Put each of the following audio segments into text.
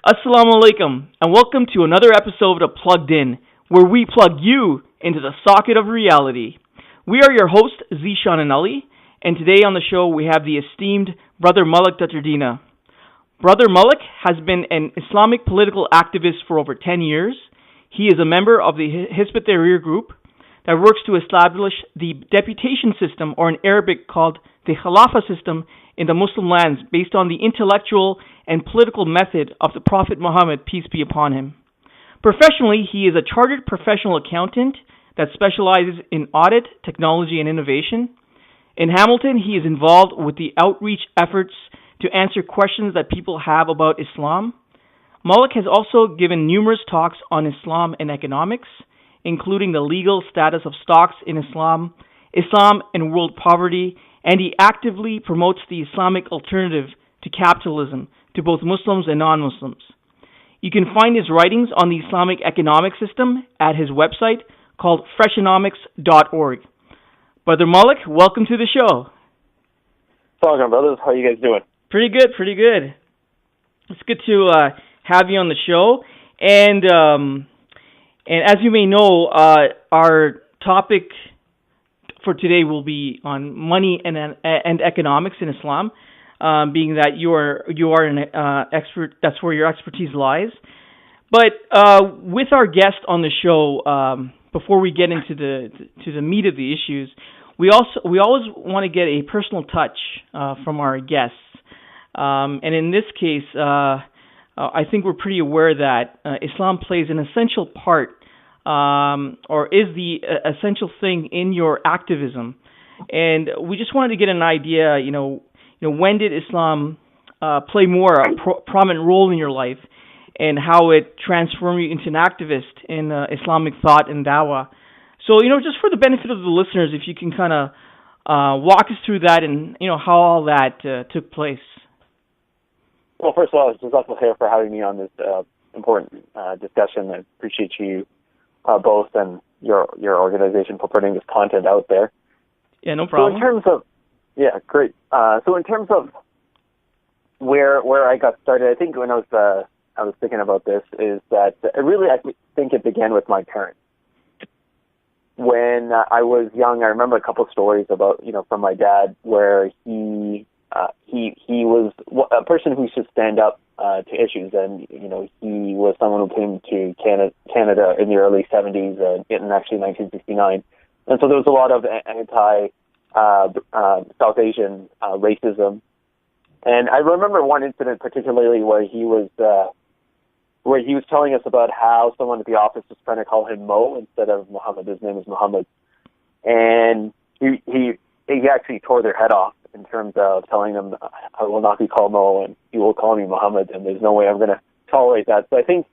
Assalamu alaikum, and welcome to another episode of Plugged In, where we plug you into the socket of reality. We are your hosts, Zishan and Ali, and today on the show we have the esteemed Brother Malik Datardina. Brother Malik has been an Islamic political activist for over 10 years. He is a member of the Hizb ut-Tahrir group that works to establish the deputation system, or in Arabic called the Khilafah system, in the Muslim lands based on the intellectual and political method of the Prophet Muhammad, peace be upon him. Professionally, he is a chartered professional accountant that specializes in audit, technology, and innovation. In Hamilton, he is involved with the outreach efforts to answer questions that people have about Islam. Malik has also given numerous talks on Islam and economics, including the legal status of stocks in Islam, Islam and world poverty, and he actively promotes the Islamic alternative to capitalism to both Muslims and non-Muslims. You can find his writings on the Islamic economic system at his website called freshonomics.org. Brother Malik, welcome to the show. Welcome, brothers. How are you guys doing? Pretty good. It's good to have you on the show. And as you may know, our topic for today will be on money and economics in Islam, being that you are an expert. That's where your expertise lies. But with our guest on the show, before we get into the meat of the issues, we always want to get a personal touch from our guests. And in this case, I think we're pretty aware that Islam plays an essential part, or is the essential thing in your activism. And we just wanted to get an idea, when did Islam play more a prominent role in your life, and how it transformed you into an activist in Islamic thought and dawah. So, just for the benefit of the listeners, if you can kind of walk us through that and, how all that took place. Well, first of all, it's jazakallah khair for having me on this important discussion. I appreciate you both and your organization for putting this content out there. Yeah, no problem. So in terms of, great. So in terms of where I got started, I think when I was thinking about this is that I think it began with my parents. When I was young, I remember a couple of stories about, from my dad, where he was a person who should stand up to issues, and he was someone who came to Canada in the early 70s and actually 1969, and so there was a lot of anti South Asian racism. And I remember one incident particularly where he was telling us about how someone at the office was trying to call him Mo instead of Muhammad. His name is Muhammad, and he actually tore their head off in terms of telling them, I will not be called Mo, and you will call me Muhammad, and there's no way I'm going to tolerate that. So I think,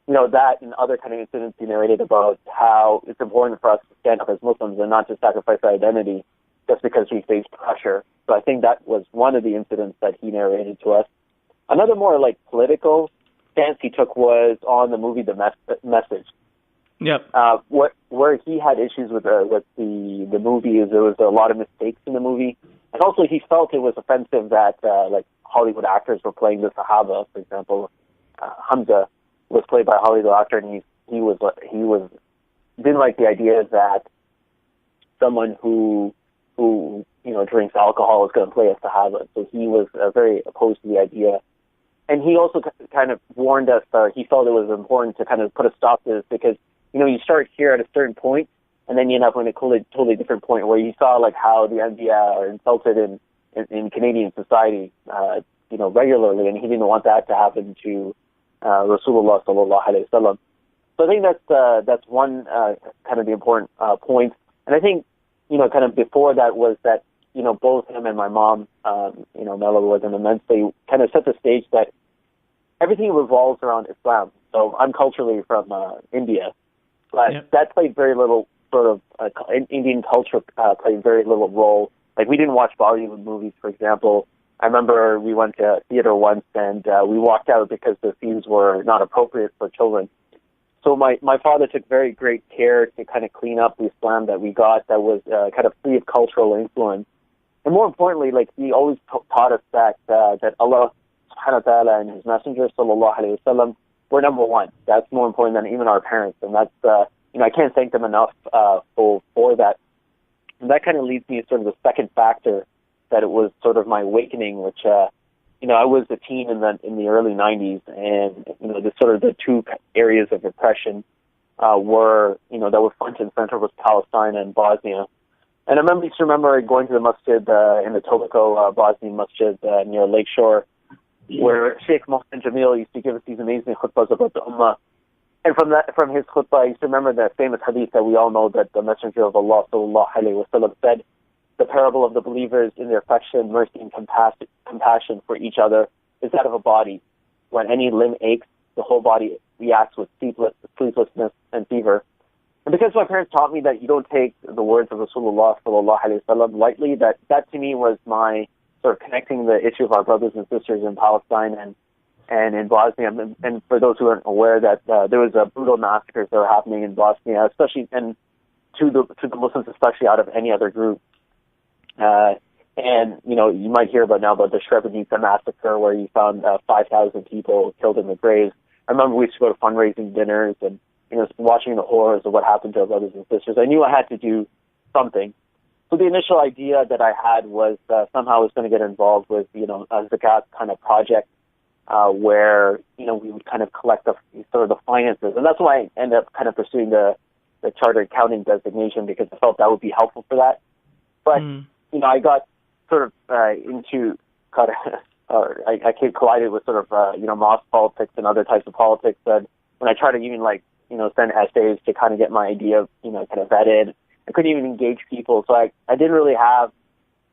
that and other kind of incidents he narrated about how it's important for us to stand up as Muslims and not just sacrifice our identity just because we face pressure. So I think that was one of the incidents that he narrated to us. Another more political stance he took was on the movie The Message. Yep. Where he had issues with the movie is there was a lot of mistakes in the movie, and also he felt it was offensive that Hollywood actors were playing the Sahaba. For example, Hamza was played by a Hollywood actor, and he didn't like the idea that someone who drinks alcohol is going to play a Sahaba. So he was very opposed to the idea. And he also kind of warned us, he felt it was important to kind of put a stop to this because, you start here at a certain point, and then you end up in a totally different point where you saw how the Anbiya are insulted in Canadian society, regularly, and he didn't want that to happen to Rasulullah sallallahu alaihi wasallam. So I think that's one kind of the important point. And I think, kind of before that was that, both him and my mom, Mela was an immense, they kind of set the stage that everything revolves around Islam. So I'm culturally from India, but that played very little Indian culture played very little role. We didn't watch Bollywood movies, for example. I remember we went to theater once and we walked out because the scenes were not appropriate for children. So my father took very great care to kind of clean up the Islam that we got that was kind of free of cultural influence. And more importantly, he always taught us that Allah subhanahu wa ta'ala and His Messenger sallallahu alaihi wasallam were number one. That's more important than even our parents, and that's I can't thank them enough for that. And that kind of leads me to sort of the second factor, that it was sort of my awakening, which I was a teen in the early 90s, and the sort of the two areas of oppression were that were front and center was Palestine and Bosnia. And I used to remember going to the masjid in the Toliko Bosnian masjid near Lakeshore, where Sheikh Mohsen Jamil used to give us these amazing khutbahs about the ummah. And from his khutbah, I used to remember that famous hadith that we all know, that the Messenger of Allah sallallahu alaihi wasallam said, "The parable of the believers in their affection, mercy, and compassion for each other is that of a body. When any limb aches, the whole body reacts with sleeplessness and fever." And because my parents taught me that you don't take the words of Rasulullah sallallahu alaihi wasallam lightly, that to me was my sort of connecting the issue of our brothers and sisters in Palestine and in Bosnia. And for those who aren't aware, that there was brutal massacres that were happening in Bosnia, especially, and to the Muslims, especially, out of any other group. And you might hear about the Srebrenica massacre, where you found 5,000 people killed in the graves. I remember we used to go to fundraising dinners and watching the horrors of what happened to our brothers and sisters. I knew I had to do something. So the initial idea that I had was somehow I was going to get involved with a zakat kind of project, where we would kind of collect the finances, and that's why I ended up kind of pursuing the chartered accounting designation, because I felt that would be helpful for that. But I got sort of I collided with sort of mosque politics and other types of politics. That when I tried to even send essays to kind of get my idea kind of vetted, I couldn't even engage people. So I didn't really have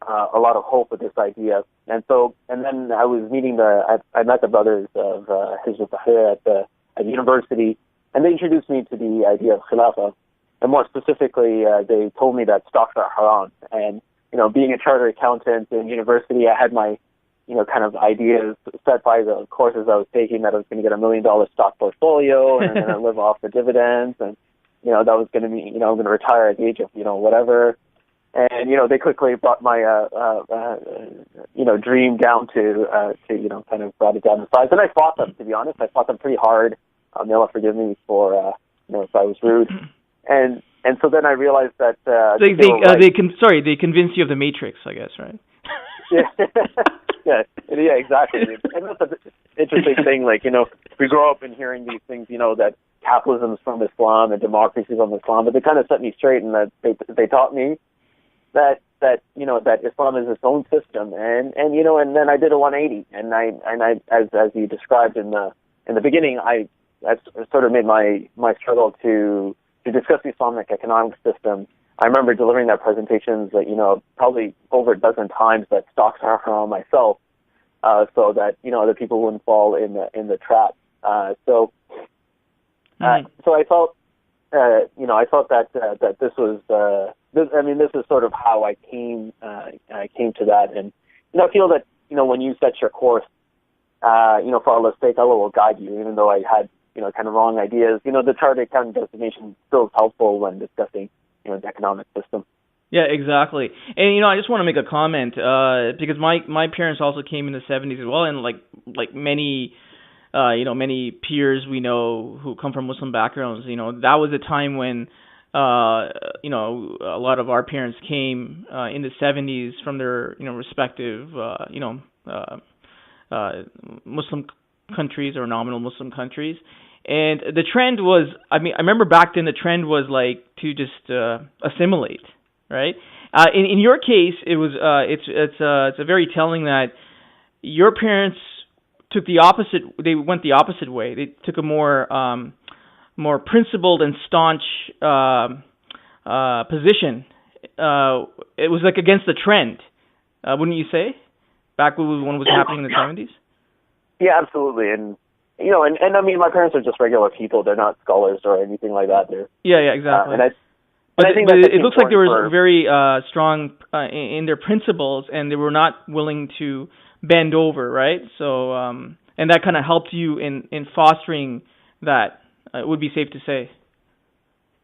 a lot of hope with this idea. And then I was meeting I met the brothers of Hizb ut-Tahrir at university, and they introduced me to the idea of Khilafah. And more specifically, they told me that stocks are haram. And, being a chartered accountant in university, I had my, kind of ideas set by the courses I was taking, that I was going to get $1 million stock portfolio and then live off the dividends. And, that was going to be, I'm going to retire at the age of, whatever. And, they quickly brought my, dream down to kind of brought it down to size. And I fought them, to be honest. I fought them pretty hard. They'll forgive me for, if I was rude. And so then I realized that they convinced you of the Matrix, I guess, right? yeah, exactly. And that's an interesting thing. We grow up in hearing these things, that capitalism is from Islam and democracy is from Islam, but they kind of set me straight, and that they taught me that Islam is its own system, and then I did a 180, and I as you described in the beginning, I sort of made my struggle to discuss the Islamic economic system. I remember delivering that presentations probably over a dozen times, that stocks are haram myself, so that other people wouldn't fall in the trap. So I felt that this was this is sort of how I came to that, and I feel that when you set your course, for Allah's sake, Allah will guide you, even though I had kind of wrong ideas. The chartered accounting designation still is helpful when discussing the economic system. Yeah, exactly. And I just want to make a comment because my parents also came in the 70s as well, and like many many peers we know who come from Muslim backgrounds, that was a time when a lot of our parents came in the 70s from their respective Muslim countries or nominal Muslim countries. And the trend was, I remember back then the trend was to just assimilate, right? In your case, it was it's a very telling that your parents took the opposite. They went the opposite way. They took a more principled and staunch position. It was against the trend, wouldn't you say? Back when it was happening in the 70s. Yeah, absolutely, and my parents are just regular people. They're not scholars or anything like that. Yeah, exactly. But it looks like they were very strong in their principles, and they were not willing to bend over, right? So, and that kind of helped you in fostering that. It would be safe to say.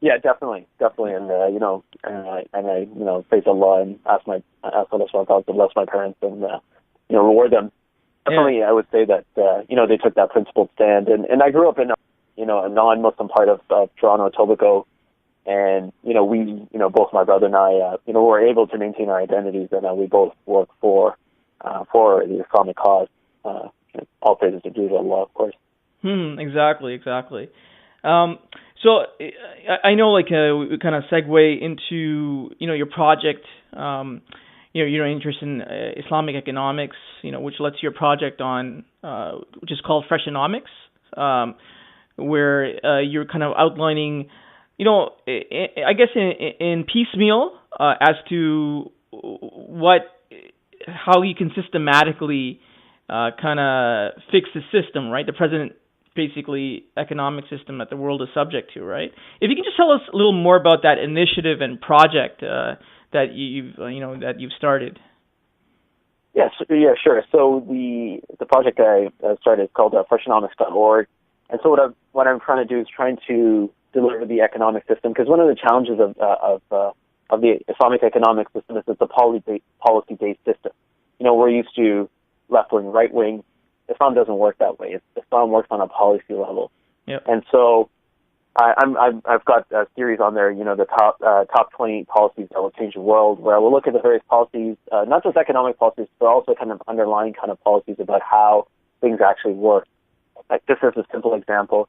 Yeah, definitely, and I praise Allah and ask Allah subhanahu wa ta'ala to bless my parents and reward them definitely, I would say that they took that principled stand. And I grew up in a non-Muslim part of Toronto, Etobicoke, and both my brother and I were able to maintain our identities, and we both work for the Islamic cause. All praises to Allah, of course. Exactly. So I know, we kind of segue into your project. Your interest in Islamic economics, which lets your project on, which is called Freshonomics, where you're kind of outlining, I guess in piecemeal as to how you can systematically kind of fix the system, right? The present, basically, economic system that the world is subject to, right? If you can just tell us a little more about that initiative and project that you've started. Yes, yeah, sure. So the project I started is called Freshonomics.org, and so what I'm trying to do is trying to deliver the economic system, because one of the challenges of the Islamic economic system is it's a policy-based system. We're used to left-wing, right-wing. Islam doesn't work that way. Islam works on a policy level. Yep. And so I've got a series on there, the top 20 policies that will change the world, where I will look at the various policies, not just economic policies, but also kind of underlying kind of policies about how things actually work. Like, this is a simple example.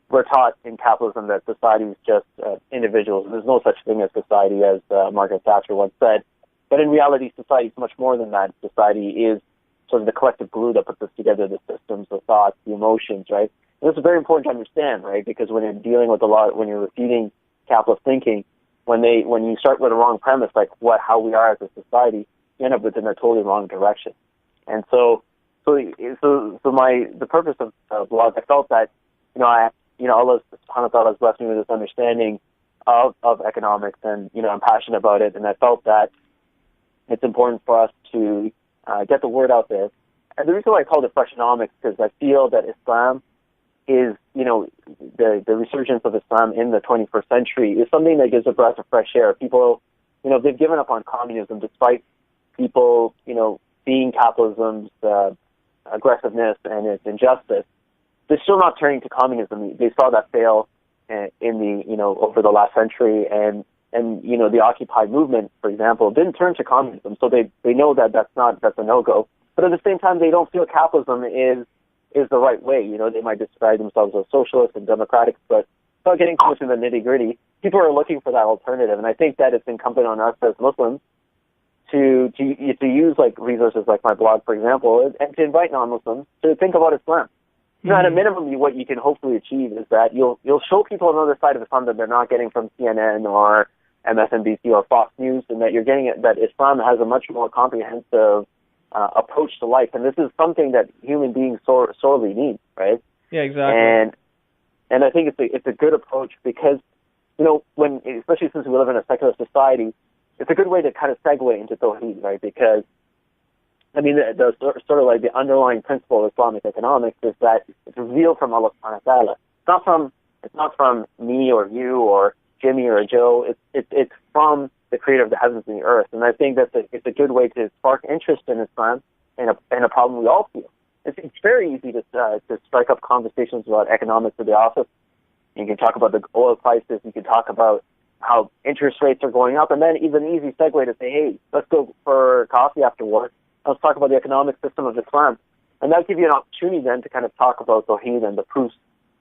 We're taught in capitalism that society is just individuals. There's no such thing as society, as Margaret Thatcher once said. But in reality, society is much more than that. Society is sort of the collective glue that puts us together, the systems, the thoughts, the emotions, right? And this is very important to understand, right? Because when you're dealing with when you're refuting capitalist thinking, when you start with a wrong premise, like how we are as a society, you end up within a totally wrong direction. And so the purpose of the blog, I felt that, Allah subhanahu wa ta'ala has blessed me with this understanding of economics, and, I'm passionate about it, and I felt that it's important for us to get the word out there. And the reason why I called it Freshonomics, because I feel that Islam is, the resurgence of Islam in the 21st century is something that gives a breath of fresh air. People, they've given up on communism despite people, seeing capitalism's aggressiveness and its injustice. They're still not turning to communism. They saw that fail over the last century, and the Occupy movement, for example, didn't turn to communism. So they know that's a no-go. But at the same time, they don't feel capitalism is the right way. They might describe themselves as socialist and democratic, but without getting too much into the nitty-gritty, people are looking for that alternative. And I think that it's incumbent on us as Muslims to use resources like my blog, for example, and to invite non-Muslims to think about Islam. At a minimum, what you can hopefully achieve is that you'll show people another side of Islam that they're not getting from CNN or MSNBC or Fox News, and that you're getting it, that Islam has a much more comprehensive approach to life, and this is something that human beings sorely need, right? Yeah, exactly. And I think it's a good approach because, especially since we live in a secular society, it's a good way to kind of segue into Tawheed, right? Because the sort of like the underlying principle of Islamic economics is that it's revealed from Allah subhanahu wa ta'ala. It's not from me or you or Jimmy or Joe. It's from the creator of the heavens and the earth. And I think that it's a good way to spark interest in Islam and a problem we all feel. It's very easy to strike up conversations about economics of the office. You can talk about the oil prices. You can talk about how interest rates are going up. And then even an easy segue to say, hey, let's go for coffee after work. Let's talk about the economic system of Islam. And that'll give you an opportunity then to kind of talk about Tawheed and the proofs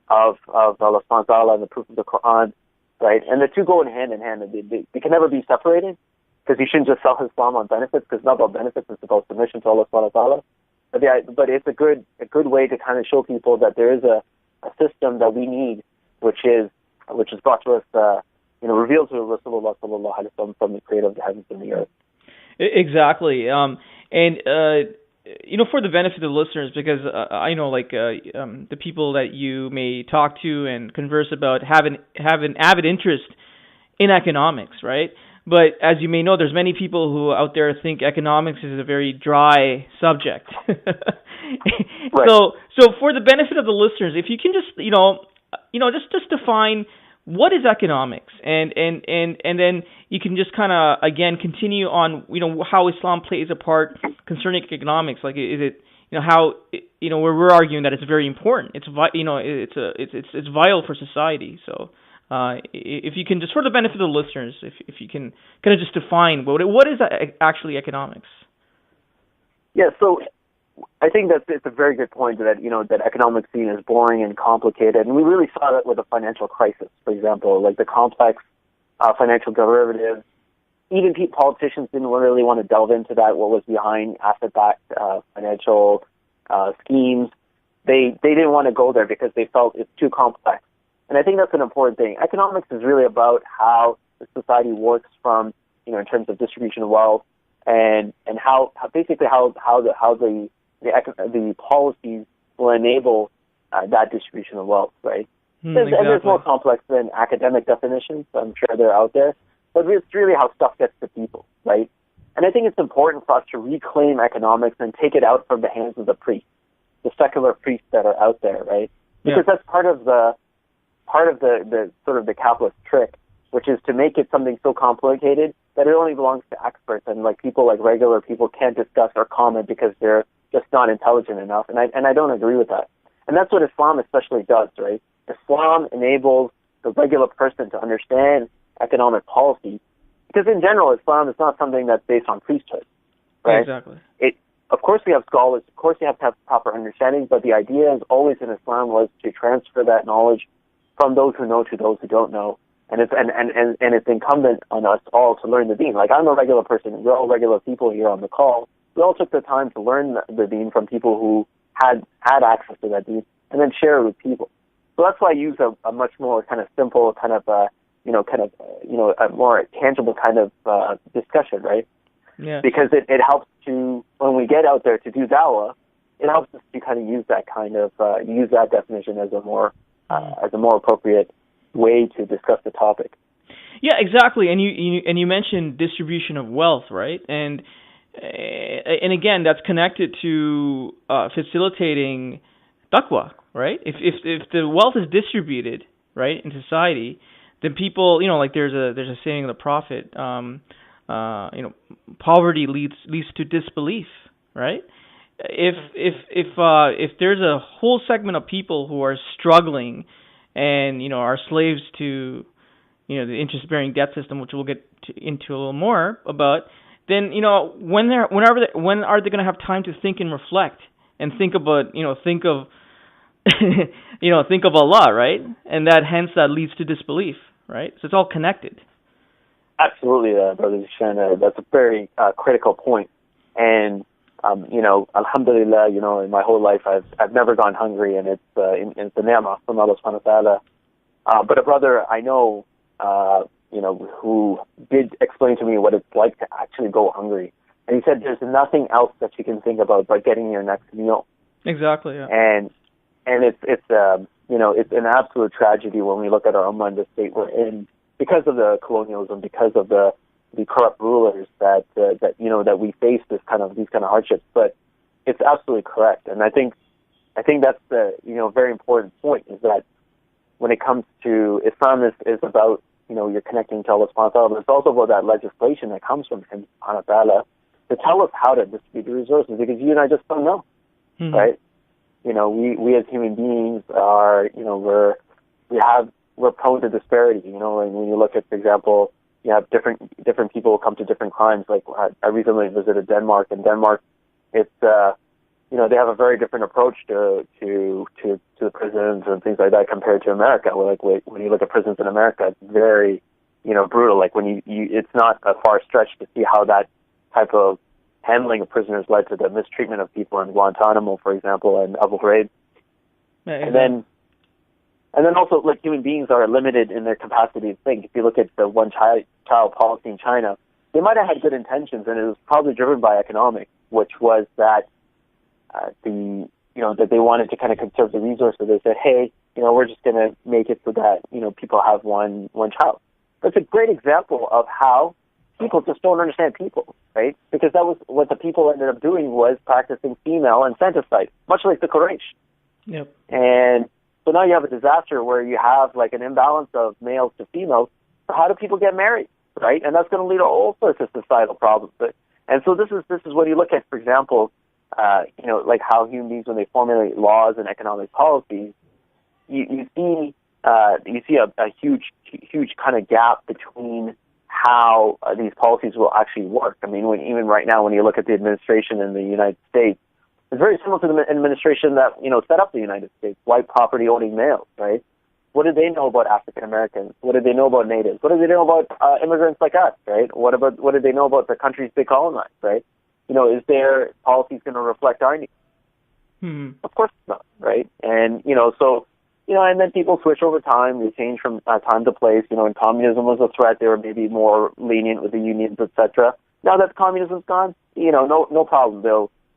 of Allah subhanahu wa ta'ala and the proof of the Quran, right? And the two go hand in hand. They can never be separated, because you shouldn't just sell Islam on benefits, because it's not about benefits, it's about submission to Allah subhanahu wa ta'ala. But it's a good way to kind of show people that there is a system that we need, which is brought to us, revealed to Rasulullah sallallahu alaihi wasallam from the creator of the heavens and the earth. Exactly. For the benefit of the listeners, because I know the people that you may talk to and converse about have an avid interest in economics, right? But as you may know, there's many people who out there think economics is a very dry subject. Right. So for the benefit of the listeners, if you can just define what is economics, and then you can just kind of again continue on how Islam plays a part concerning economics. Like, is how where we're arguing that it's very important. It's vital for society. So if you can, just for the benefit of the listeners, if you can kind of just define what is actually economics. Yeah, so I think that it's a very good point that that economics seen as boring and complicated, and we really saw that with the financial crisis, for example, like the complex financial derivatives. Even politicians didn't really want to delve into that. What was behind asset-backed financial schemes? They didn't want to go there because they felt it's too complex. And I think that's an important thing. Economics is really about how the society works from in terms of distribution of wealth and how the policies will enable that distribution of wealth, right? Exactly. And there's more complex than academic definitions. I'm sure they're out there. But it's really how stuff gets to people, right? And I think it's important for us to reclaim economics and take it out from the hands of the priests, the secular priests that are out there, right? Because that's part of the sort of the capitalist trick, which is to make it something so complicated that it only belongs to experts, and people like regular people can't discuss or comment because they're just not intelligent enough. And I don't agree with that. And that's what Islam especially does, right? Islam enables the regular person to understand economic policy, because in general, Islam is not something that's based on priesthood, right? Exactly. Of course, we have scholars. Of course, you have to have proper understanding. But the idea is always in Islam was to transfer that knowledge from those who know to those who don't know, and it's incumbent on us all to learn the Deen. Like, I'm a regular person. We're all regular people here on the call. We all took the time to learn the Deen from people who had access to that Deen, and then share it with people. So that's why I use a much more kind of simple kind of a more tangible kind of discussion, right? Yeah. Because it helps to, when we get out there to do dawah, it helps us to kind of use that kind of use that definition as a more appropriate way to discuss the topic. Yeah, exactly. And you mentioned distribution of wealth, right? And again, that's connected to facilitating taqwa, right? If the wealth is distributed, right, in society, then people, like there's a saying of the Prophet, poverty leads to disbelief, right? If there's a whole segment of people who are struggling and are slaves to the interest-bearing debt system, which we'll get into a little more about, then when are they going to have time to think and reflect and think about think of think of Allah, right? And that leads to disbelief, right? So it's all connected. Absolutely, Brother Zishan. That's a very critical point. And alhamdulillah, in my whole life I've never gone hungry, and it's the ni'mah from Allah subhanahu wa ta'ala. But a brother I know, who did explain to me what it's like to actually go hungry. And he said there's nothing else that you can think about but getting your next meal. Exactly, yeah. And it's an absolute tragedy when we look at our ummah and the state we're in, because of the colonialism, because of the corrupt rulers that we face these kind of hardships. But it's absolutely correct, and I think that's the very important point, is that when it comes to Islam is about you're connecting to Allah subhanahu wa ta'ala, but it's also about that legislation that comes from Him subhanahu wa ta'ala to tell us how to distribute the resources, because you and I just don't know, right? We as human beings are we're prone to disparity, and when you look at, for example, you have different people come to different crimes. Like I recently visited Denmark, and Denmark, it's they have a very different approach to the prisons and things like that compared to America. Like when you look at prisons in America, it's very brutal. Like when you it's not a far stretch to see how that type of handling of prisoners led to the mistreatment of people in Guantanamo, for example, and Abu Ghraib. Yeah, exactly. And then also, like, human beings are limited in their capacity to think. If you look at the one-child policy in China, they might have had good intentions, and it was probably driven by economics, which was that that they wanted to kind of conserve the resources. They said, hey, we're just going to make it so that people have one child. That's a great example of how people just don't understand people, right? Because that was what the people ended up doing, was practicing female infanticide, much like the Quraysh. Yep. And so now you have a disaster where you have like an imbalance of males to females. So how do people get married, right? And that's going to lead to all sorts of societal problems. And so this is when you look at, for example, like how human beings, when they formulate laws and economic policies, you see a huge kind of gap between how these policies will actually work. I mean, even right now, when you look at the administration in the United States, it's very similar to the administration that set up the United States. White property owning males, right? What did they know about African Americans? What did they know about natives? What did they know about immigrants like us, right? What did they know about the countries they colonized, right? Is their policies going to reflect our needs? Of course not, right? And and then people switch over time. They change from time to place. When communism was a threat, they were maybe more lenient with the unions, etc. Now that communism's gone, no problem.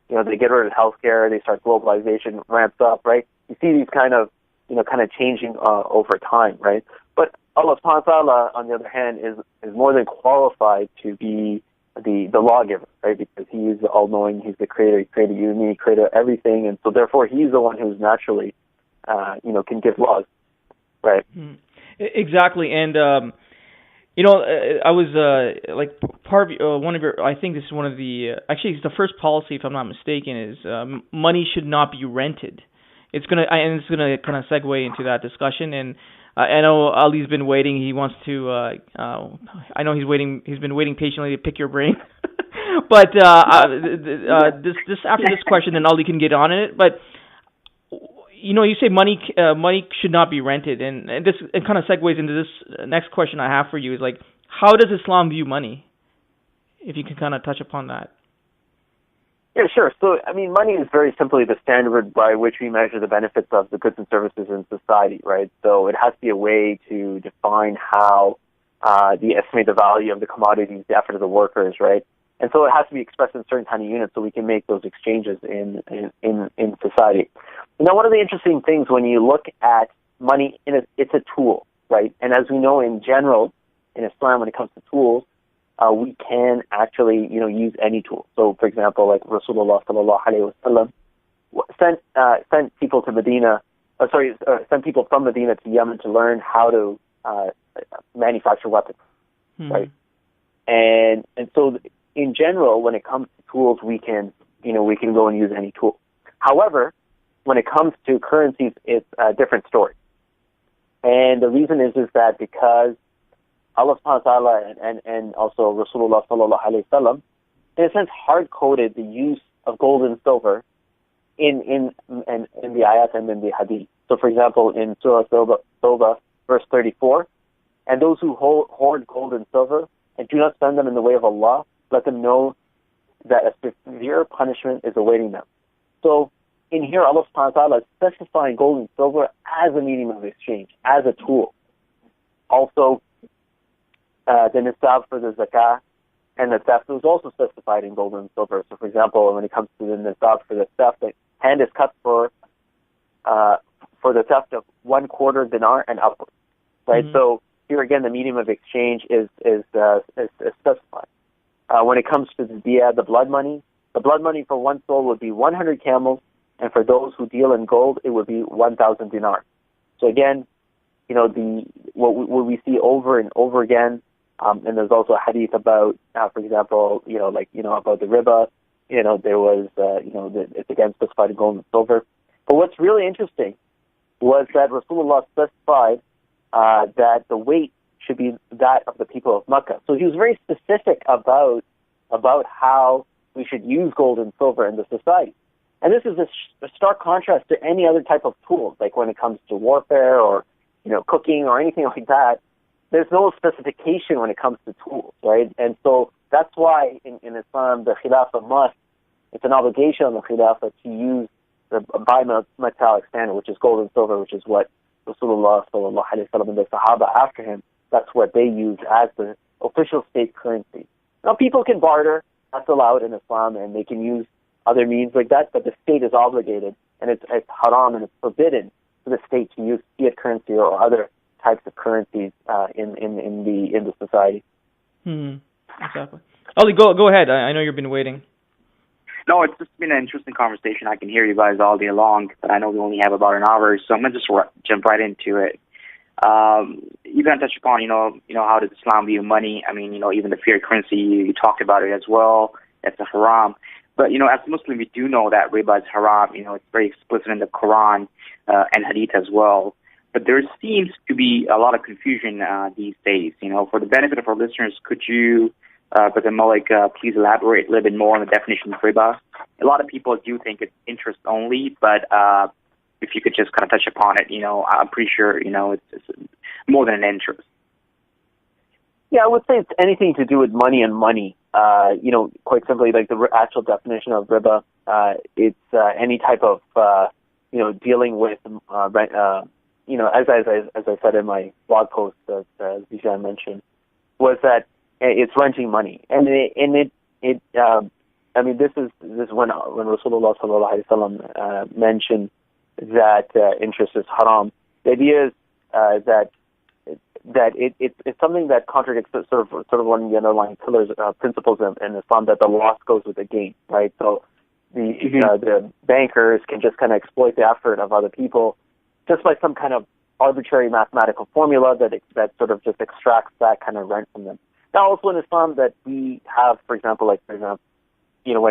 They get rid of healthcare. They start globalization ramps up, right? You see these kind of changing over time, right? But Allah subhanahu wa ta'ala, on the other hand, is more than qualified to be the lawgiver, right? Because He is the all-knowing. He's the creator. He created you and me. He created everything, and so therefore He's the one who's naturally, can give laws, right? Exactly, and I was like part of one of your. I think this is one of the actually it's the first policy, if I'm not mistaken, is money should not be rented. It's gonna kind of segue into that discussion, and I know Ali's been waiting. He wants to. I know he's waiting. He's been waiting patiently to pick your brain. But this after this question, then Ali can get on it. But you say money should not be rented, and this it kind of segues into this next question I have for you is like, how does Islam view money? If you can kind of touch upon that. Yeah, sure. So, I mean, money is very simply the standard by which we measure the benefits of the goods and services in society, right? So it has to be a way to define how the estimate the value of the commodities, the effort of the workers, right? And so it has to be expressed in certain tiny units so we can make those exchanges in society. Now, one of the interesting things when you look at money, it's a tool, right? And as we know in general, in Islam, when it comes to tools, we can actually, use any tool. So, for example, like Rasulullah sallallahu alaihi wasallam sent people to Medina. Sent people from Medina to Yemen to learn how to manufacture weapons, right? And so, in general, when it comes to tools, we can go and use any tool. However, when it comes to currencies, it's a different story. And the reason is that because Allah subhanahu wa ta'ala and also Rasulullah sallallahu alayhi wa sallam, in a sense, hard-coded the use of gold and silver in the ayat and in the hadith. So, for example, in Surah Tawbah, verse 34, and those who hoard gold and silver and do not spend them in the way of Allah, let them know that a severe punishment is awaiting them. So, in here, Allah subhanahu wa ta'ala is specifying gold and silver as a medium of exchange, as a tool. Also, the nisab for the zakah and the theft was also specified in gold and silver. So, for example, when it comes to the nisab for the theft, the hand is cut for the theft of 1/4 dinar and upwards, right? So here again, the medium of exchange is specified. When it comes to the diya, the blood money for one soul would be 100 camels, and for those who deal in gold, it would be 1,000 dinars. So again, what we see over and over again. And there's also a hadith about, for example, about the riba. There was, it's again specified in gold and silver. But what's really interesting was that Rasulullah specified that the weight should be that of the people of Mecca. So he was very specific about how we should use gold and silver in the society. And this is a stark contrast to any other type of tools, like when it comes to warfare or, cooking or anything like that. There's no specification when it comes to tools, right? And so that's why in Islam, the Khilafah it's an obligation on the Khilafah to use the bimetallic standard, which is gold and silver, which is what Rasulullah sallallahu alaihi wasallam and the Sahaba after him, that's what they use as the official state currency. Now, people can barter, that's allowed in Islam, and they can use other means like that, but the state is obligated, and it's haram and it's forbidden for the state to use fiat currency or other types of currencies in the society. Exactly. Ali, go ahead. I know you've been waiting. No, it's just been an interesting conversation. I can hear you guys all day long, but I know we only have about an hour, so I'm gonna just jump right into it. You're gonna touch upon, how does Islam view money? I mean, even the fiat currency, you talked about it as well. It's a haram. But, as a Muslim, we do know that riba is haram. It's very explicit in the Quran and Hadith as well. But there seems to be a lot of confusion these days. For the benefit of our listeners, could you, Brother Malik, please elaborate a little bit more on the definition of riba? A lot of people do think it's interest only, but if you could just kind of touch upon it, I'm pretty sure, it's more than an interest. Yeah, I would say it's anything to do with money and money. Quite simply, like the actual definition of riba, it's any type of, dealing with, as I said in my blog post that Zishan mentioned, was that it's renting money, and this is when Rasulullah sallallahu alaihi wasallam mentioned that interest is haram. The idea is that it's something that contradicts sort of one of the underlying pillars, principles in Islam, that the loss goes with the gain, right? So the bankers can just kind of exploit the effort of other people just by some kind of arbitrary mathematical formula that sort of just extracts that kind of rent from them. Now, also in Islam, that we have, for example, when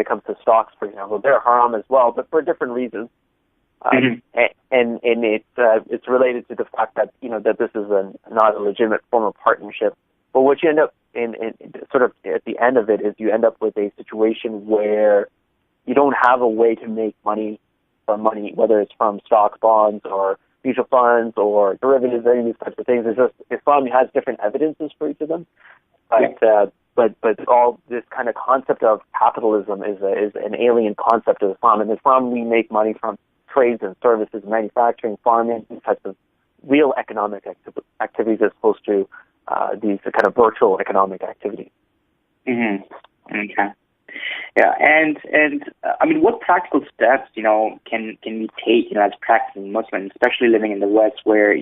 it comes to stocks, for example, they're haram as well, but for different reasons. And it's related to the fact that that this is not a legitimate form of partnership. But what you end up in sort of at the end of it is you end up with a situation where you don't have a way to make money from money, whether it's from stocks, bonds, or mutual funds, or derivatives, any of these types of things. It's just Islam has different evidences for each of them. But all this kind of concept of capitalism is an alien concept of Islam. In Islam, we make money from trades and services, manufacturing, farming, these types of real economic activities, as opposed to these kind of virtual economic activities. Mm-hmm. Okay. Yeah, and what practical steps can we take as practicing Muslims, especially living in the West, where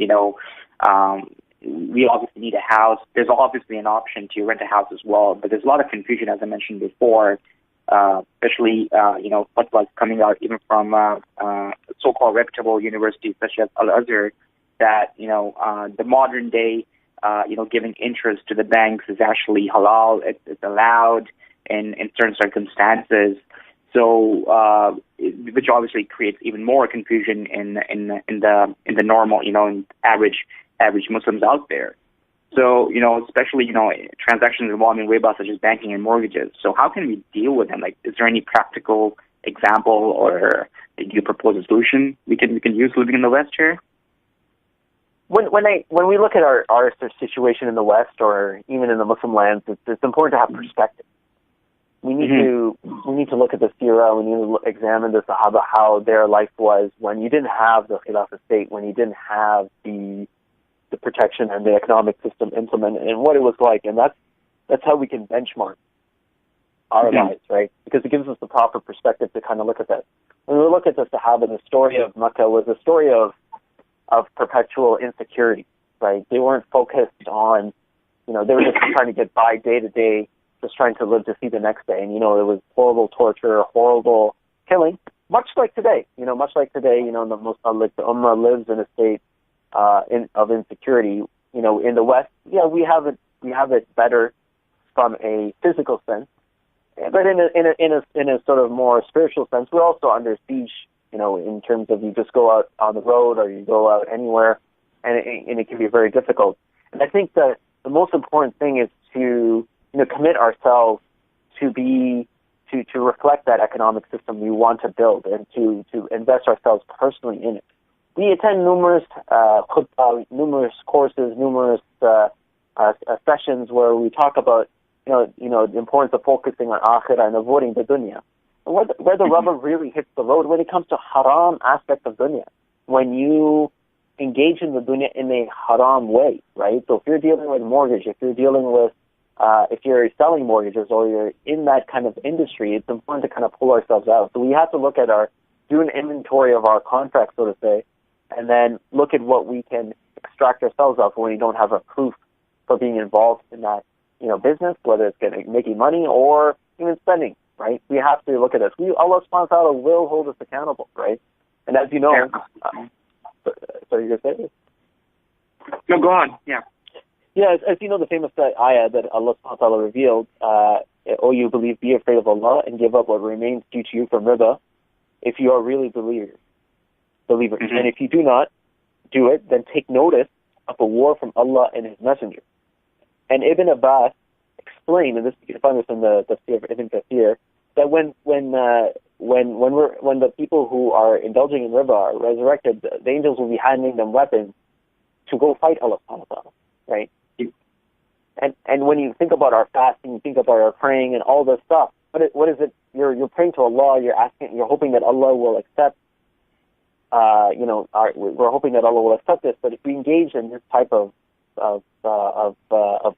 we obviously need a house. There's obviously an option to rent a house as well, but there's a lot of confusion, as I mentioned before, especially, fatwas coming out even from so-called reputable universities such as Al-Azhar, that, the modern day, giving interest to the banks is actually halal. It's allowed in certain circumstances. So, which obviously creates even more confusion in the normal, in average Muslims out there. So, especially, transactions involving riba, such as banking and mortgages. So how can we deal with them? Like, is there any practical example, or do you propose a solution we can use living in the West here? When we look at our situation in the West, or even in the Muslim lands, it's important to have perspective. We need to look at the seerah. We need to examine the Sahaba, how their life was when you didn't have the Khilafah state, when you didn't have the protection and the economic system implemented, and what it was like. And that's how we can benchmark our lives, right? Because it gives us the proper perspective to kind of look at that. When we look at the Sahaba, the story of Makkah was a story of perpetual insecurity, right? They weren't focused on, they were just trying to get by day to day, just trying to live to see the next day. And, it was horrible torture, horrible killing, much like today. The Ummah lives in a state of insecurity. In the West, we have it better from a physical sense, but in a sort of more spiritual sense, we're also under siege. In terms of, you just go out on the road, or you go out anywhere, and it can be very difficult. And I think that the most important thing is to commit ourselves to reflect that economic system we want to build, and to invest ourselves personally in it. We attend numerous numerous courses, numerous sessions where we talk about the importance of focusing on akhirah and avoiding the dunya. Where the rubber really hits the road when it comes to haram aspects of dunya, when you engage in the dunya in a haram way, right? So if you're dealing with mortgage, if you're dealing with if you're selling mortgages, or you're in that kind of industry, it's important to kind of pull ourselves out. So we have to do an inventory of our contracts, so to say, and then look at what we can extract ourselves of when we don't have a proof for being involved in that, business, whether it's making money or even spending, right? We have to look at this. Allah subhanahu wa ta'ala will hold us accountable, right? And as you know, sorry, you're going to say? No, go on, yeah. Yeah, as you know, the famous ayah that Allah subhanahu wa ta'ala revealed, O you believe, be afraid of Allah and give up what remains due to you from riba, if you are really believers. Mm-hmm. And if you do not do it, then take notice of a war from Allah and His Messenger. And Ibn Abbas explained, and this you can find this in the Tafsir of Ibn Kathir, that when the people who are indulging in riba are resurrected, the angels will be handing them weapons to go fight Allah subhanahu wa ta'ala, right? And when you think about our fasting, you think about our praying and all this stuff, what is it? You're praying to Allah, you're hoping that Allah will accept, we're hoping that Allah will accept this, but if we engage in this type of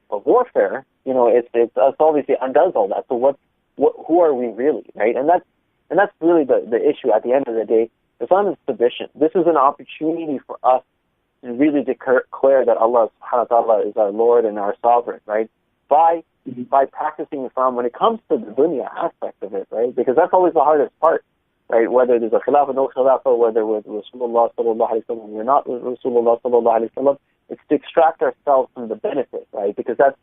warfare, it obviously undoes all that. So who are we really, right? And that's really the issue at the end of the day. Islam is sufficient. This is an opportunity for us to really declare that Allah subhanahu wa ta'ala is our Lord and our sovereign, right? By practicing Islam when it comes to the dunya aspect of it, right? Because that's always the hardest part, right? Whether there's a khilafah, no khilafah, whether with Rasulullah sallallahu alayhi wa sallam, we're not with Rasulullah sallallahu alayhi wa sallam, it's to extract ourselves from the benefit, right? Because that's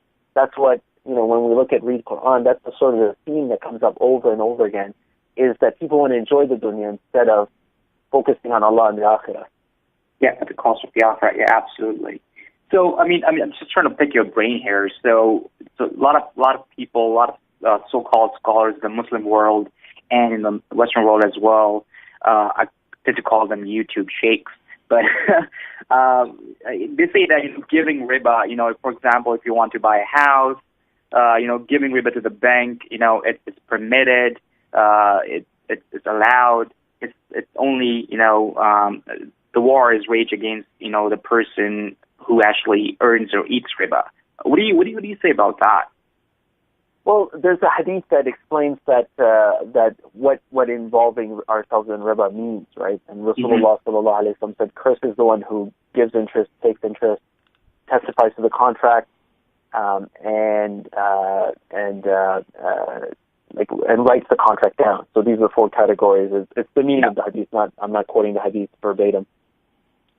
what, when we look at read Quran, that's the sort of the theme that comes up over and over again, is that people want to enjoy the dunya instead of focusing on Allah and the akhirah. Yeah, at the cost of the akhirah. Yeah, absolutely. So, I'm just trying to pick your brain here. So a lot of people, a lot of so-called scholars in the Muslim world and in the Western world as well, I tend to call them YouTube sheikhs. But they say that giving riba, for example, if you want to buy a house, giving riba to the bank, it's permitted, it's allowed. It's only the war is waged against the person who actually earns or eats riba. What do you say about that? Well, there's a hadith that explains that what involving ourselves in riba means, right? And Rasulullah sallallahu alaihi wasallam said, "Cursed is the one who gives interest, takes interest, testifies to the contract, and writes the contract down." So these are 4 categories. It's the meaning of the hadith. I'm not quoting the hadith verbatim.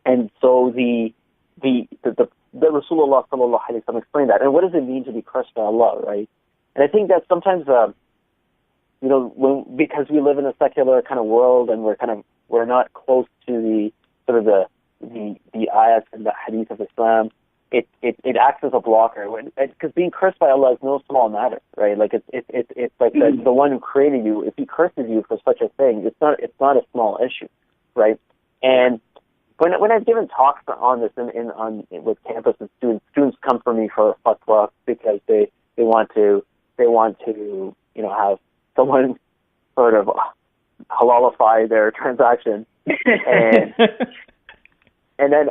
And so the Rasulullah sallallahu alaihi wasallam explained that. And what does it mean to be cursed by Allah, right? And I think that sometimes, because we live in a secular kind of world and we're not close to the sort of the ayat and the hadith of Islam, it acts as a blocker. Because being cursed by Allah is no small matter, right? Like it's like the one who created you. If He curses you for such a thing, it's not a small issue, right? And when I've given talks on this with campus and students come for me for a fatwa because they want to have someone sort of halalify their transaction, and then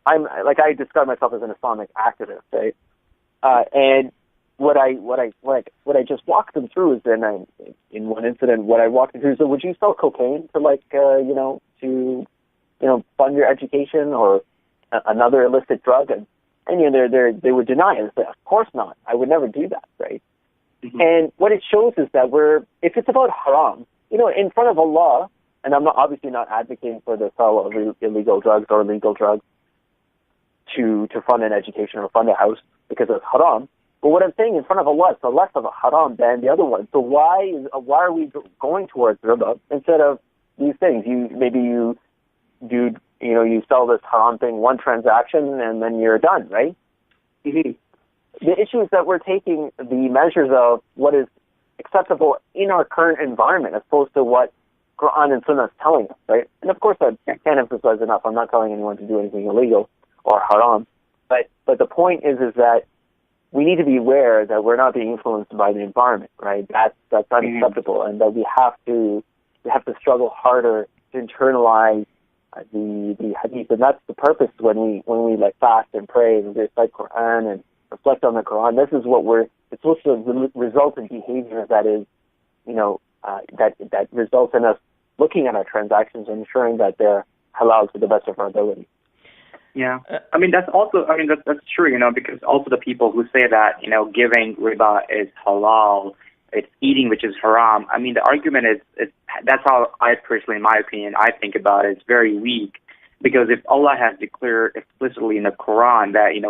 I'm like, I describe myself as an Islamic activist, right? And what I just walked them through is in one incident, what I walked them through is, would you sell cocaine to fund your education or another illicit drug? And they would deny it. Say, of course not. I would never do that, right? Mm-hmm. And what it shows is that if it's about haram, in front of Allah, and I'm obviously not advocating for the sale of illegal drugs or legal drugs to fund an education or fund a house because it's haram. But what I'm saying, in front of Allah, it's less of a haram than the other one. So why are we going towards riba instead of these things? You sell this haram thing, one transaction, and then you're done, right? Mm-hmm. The issue is that we're taking the measures of what is acceptable in our current environment as opposed to what Quran and Sunnah is telling us, right? And of course, I can't emphasize enough, I'm not telling anyone to do anything illegal or haram, but the point is that we need to be aware that we're not being influenced by the environment, right? That's unacceptable, and that we have to struggle harder to internalize the hadith, and that's the purpose when we like fast and pray and recite Quran and reflect on the Quran. This is what it's supposed to result in behavior that is, that results in us looking at our transactions and ensuring that they're halal to the best of our ability. Yeah, that's true, because also the people who say that, giving riba is halal, it's eating which is haram. The argument is that's how I personally, in my opinion, I think about it. It's very weak, because if Allah has declared explicitly in the Quran that He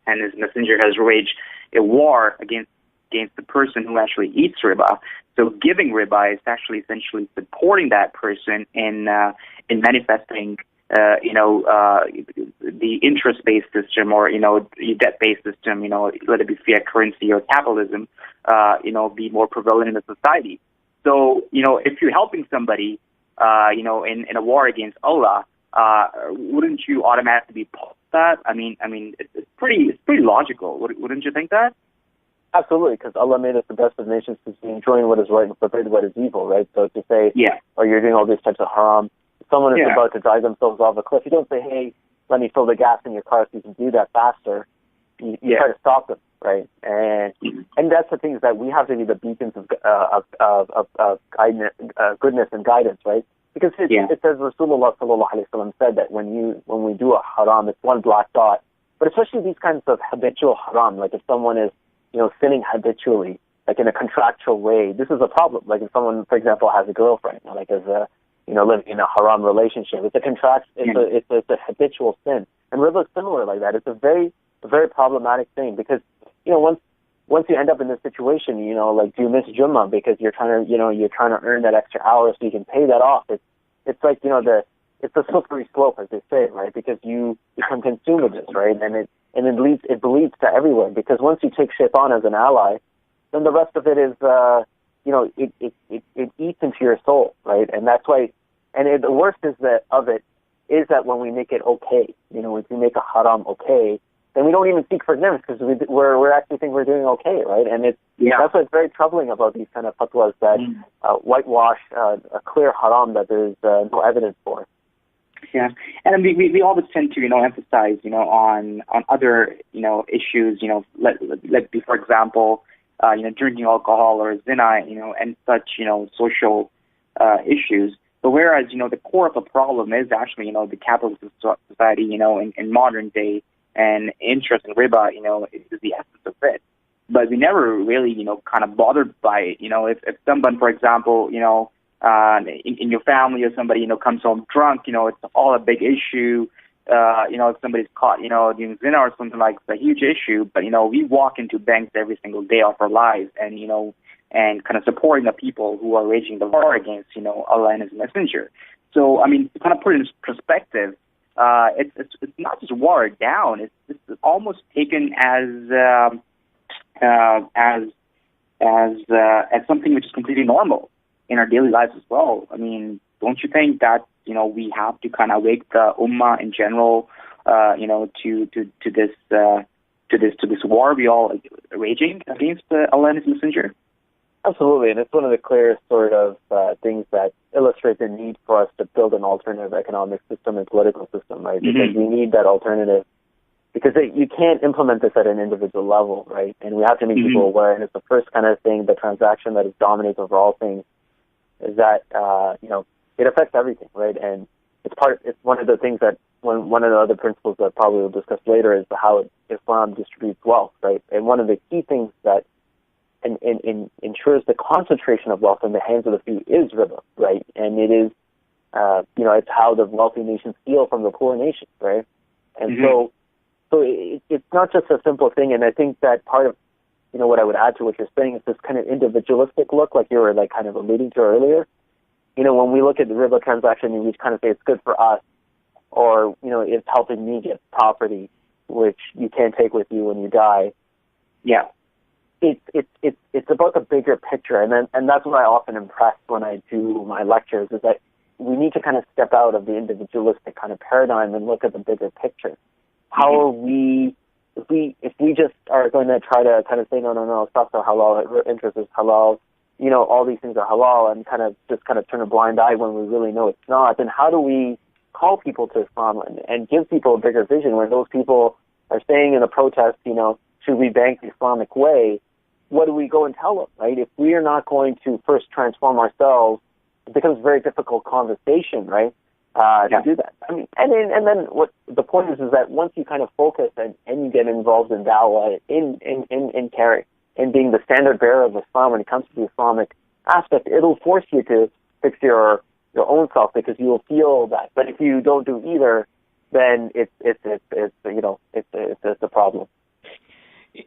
and His Messenger has waged a war against against the person who actually eats riba. So giving riba is actually essentially supporting that person in manifesting, the interest-based system, or debt-based system, let it be fiat currency or capitalism, be more prevalent in the society. So if you're helping somebody, in a war against Allah, wouldn't you automatically be post that? I mean, it's pretty logical. Wouldn't you think that? Absolutely, because Allah made us the best of nations to enjoy what is right and forbid what is evil, right? So to say, oh, you're doing all these types of haram, if someone is about to drive themselves off a cliff, you don't say, hey, let me fill the gas in your car so you can do that faster. You try to stop them, right? And that's the things that we have to be the beacons of guidance, goodness and guidance, right? Because it says Rasulullah sallallahu alaihi wasallam said that when we do a haram, it's one black dot. But especially these kinds of habitual haram, like if someone is sinning habitually, like in a contractual way, this is a problem. Like if someone, for example, has a girlfriend, like is living in a haram relationship, it's a habitual sin. And riba is similar like that. It's a very problematic thing because once you end up in this situation, like do you miss Jummah because you're trying to earn that extra hour so you can pay that off. It's like it's a slippery slope, as they say, right? Because you become consumed with this, right? And it bleeds to everywhere, because once you take shaitan as an ally, then the rest of it is it eats into your soul, right? And that's why. And the worst is that when we make it okay, if we make a haram okay, then we don't even seek forgiveness because we're actually think we're doing okay, right? And that's what's very troubling about these kind of fatwas that whitewash a clear haram that there's no evidence for. Yeah, and we always tend to emphasize on other issues, let be, for example, drinking alcohol or zina, and such social issues. But whereas the core of the problem is actually the capitalist society, in modern day, and interest in riba is the essence of it. But we never really kind of bothered by it. If someone, for example, in your family or somebody comes home drunk, it's all a big issue. If somebody's caught doing zina or something, like, it's a huge issue. But we walk into banks every single day of our lives, and and kind of supporting the people who are waging the war against Allah and His Messenger. So to kind of put it in perspective, it's not just watered down. It's almost taken as something which is completely normal in our daily lives as well. Don't you think that we have to kind of wake the ummah in general, to this war we all waging against Allah and His Messenger? Absolutely, and it's one of the clearest sort of things that illustrate the need for us to build an alternative economic system and political system, right? Because we need that alternative, because you can't implement this at an individual level, right? And we have to make people aware, and it's the first kind of thing, the transaction that dominates over all things, is that, it affects everything, right? And it's one of the things that, one of the other principles that probably we'll discuss later is how Islam distributes wealth, right? And one of the key things that ensures the concentration of wealth in the hands of the few is riba, right? And it is, it's how the wealthy nations steal from the poor nations, right? And so it's not just a simple thing. And I think that part of, what I would add to what you're saying is this kind of individualistic look, like you were like kind of alluding to earlier. When we look at the riba transaction, and we kind of say it's good for us, or it's helping me get property, which you can't take with you when you die. Yeah. It's about the bigger picture, and that's what I often impress when I do my lectures, is that we need to kind of step out of the individualistic kind of paradigm and look at the bigger picture. How are we, if we just are going to try to kind of say no, stocks are halal, interest is halal, all these things are halal, and kind of turn a blind eye when we really know it's not, then how do we call people to Islam and give people a bigger vision when those people are saying in a protest, should we bank the Islamic way? What do we go and tell them, right? If we are not going to first transform ourselves, it becomes a very difficult conversation, right? To do that. And then what the point is that once you kind of focus and you get involved in dawah, in caring, in being the standard bearer of Islam when it comes to the Islamic aspect, it'll force you to fix your own self, because you will feel that. But if you don't do either, then it's a problem.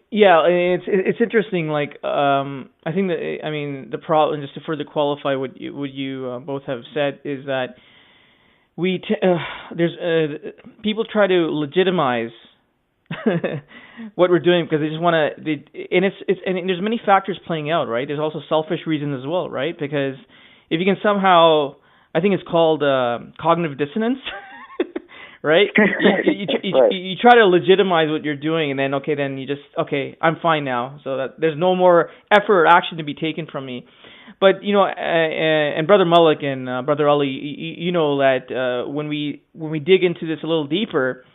Yeah, it's interesting. Like, I think that, I mean, the problem, just to further qualify what you both have said, is that there's people try to legitimize what we're doing because they just want to. And there's many factors playing out, right? There's also selfish reasons as well, right? Because if you can somehow, I think it's called cognitive dissonance. Right? You try to legitimize what you're doing, and then then you just I'm fine now, so that there's no more effort or action to be taken from me. But and Brother Malik and Brother Ali, you know that when we dig into this a little deeper,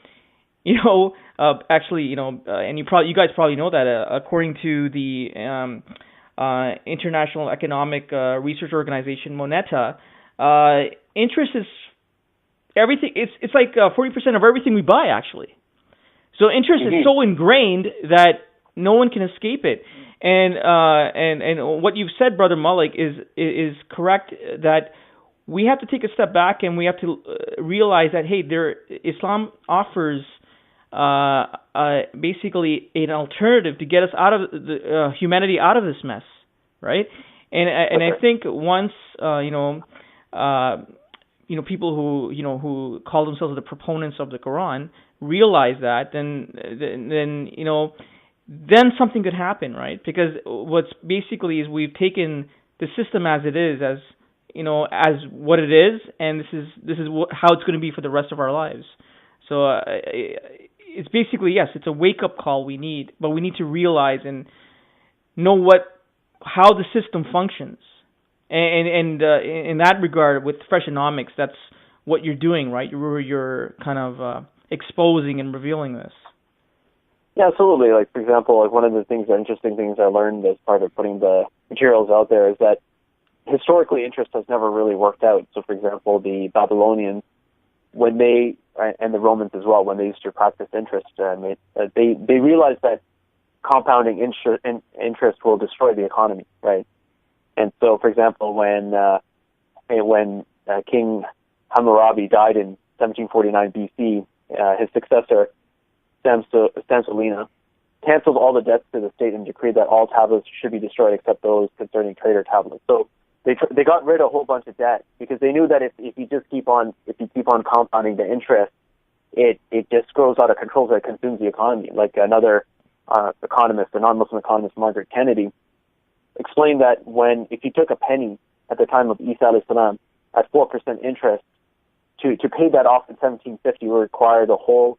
actually, and you guys probably know that according to the International Economic Research Organization, Moneta, interest is everything. It's like 40% of everything we buy, actually. So interest is so ingrained that no one can escape it. And what you've said, Brother Malik, is correct, that we have to take a step back and we have to realize that Islam offers basically an alternative to get us out of the humanity out of this mess, right? And I think once people who call themselves the proponents of the Quran realize that, then something could happen, right? Because what's basically is we've taken the system as it is, as what it is, and this is how it's going to be for the rest of our lives. So it's basically, yes, it's a wake up call we need, but we need to realize and know how the system functions. And in that regard, with Freshenomics, that's what you're doing, right? You're kind of exposing and revealing this. Yeah, absolutely. Like, for example, one of the interesting things I learned as part of putting the materials out there is that historically interest has never really worked out. So, for example, the Babylonians, and the Romans as well, when they used to practice interest, they realized that compounding interest will destroy the economy, right? And so, for example, when King Hammurabi died in 1749 BC, his successor, Samsolina, canceled all the debts to the state and decreed that all tablets should be destroyed except those concerning trader tablets. So they got rid of a whole bunch of debt because they knew that if you keep on compounding the interest, it just grows out of control, so it consumes the economy. Like another economist, a non-Muslim economist, Margaret Kennedy, explained that if you took a penny at the time of Isa alayhi salam at 4% interest, to pay that off in 1750 would require the whole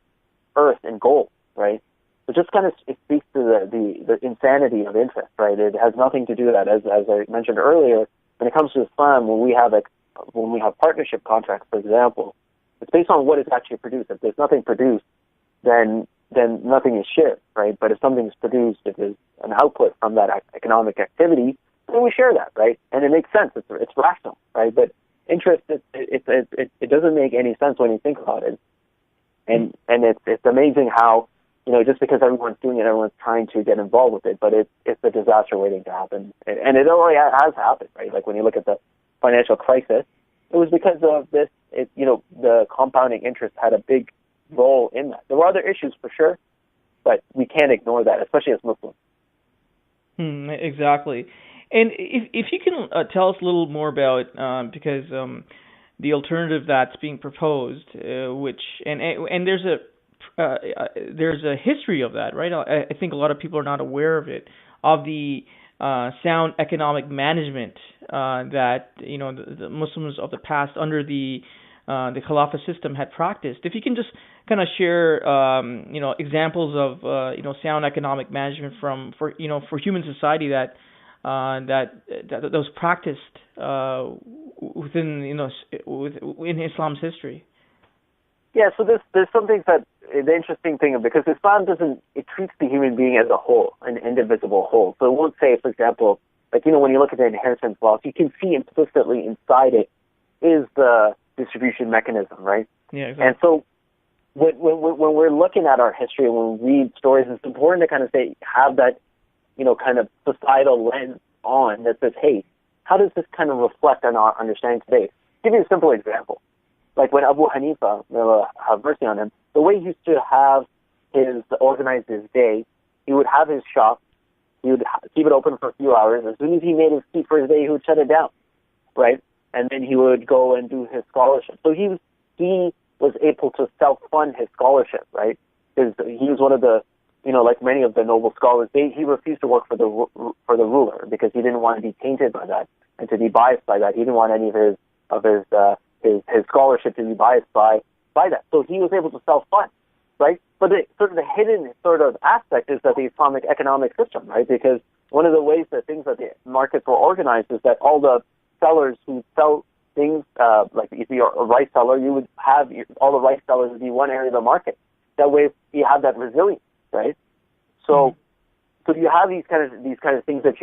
earth in gold, right? So just kind of it speaks to the insanity of interest, right? It has nothing to do with that. As I mentioned earlier, when it comes to Islam, when we have partnership contracts, for example, it's based on what is actually produced. If there's nothing produced, then nothing is shared, right? But if something is produced, if there's an output from that economic activity, then we share that, right? And it makes sense. It's rational, right? But interest, it doesn't make any sense when you think about it. And it's amazing how, just because everyone's doing it, everyone's trying to get involved with it, but it's a disaster waiting to happen. And it already has happened, right? Like when you look at the financial crisis, it was because of this, the compounding interest had a big role in that. There were other issues for sure, but we can't ignore that, especially as Muslims. Exactly. And if you can tell us a little more about, because the alternative that's being proposed, which and there's a history of that, right? I think a lot of people are not aware of it, of the sound economic management that the Muslims of the past under the Khilafah system had practiced. If you can just kind of share examples of sound economic management for human society that was practiced within in Islam's history. Yeah, so there's some things that the interesting thing, because Islam it treats the human being as a whole, an indivisible whole. So it won't say, for example, when you look at the inheritance laws, you can see implicitly inside it is the distribution mechanism, right? Yeah, exactly. And so when we're looking at our history and when we read stories, it's important to kind of have that, kind of societal lens on that says, hey, how does this kind of reflect on our understanding today? I'll give you a simple example. Like when Abu Hanifa, may Allah have mercy on him, the way he used to organize his day he would have his shop, he would keep it open for a few hours. As soon as he made his feet for his day, he would shut it down, right? And then he would go and do his scholarship. So he was able to self-fund his scholarship, right? Because he was one of the, like many of the noble scholars, he refused to work for the ruler because he didn't want to be tainted by that and to be biased by that. He didn't want any of his scholarship to be biased by that. So he was able to self-fund, right? But the hidden sort of aspect is that the Islamic economic system, right? Because one of the ways that things that the markets were organized is that all the sellers who sell things, like if you're a rice seller, you would have all the rice sellers would be one area of the market. That way you have that resilience, right? So you have these kind of things that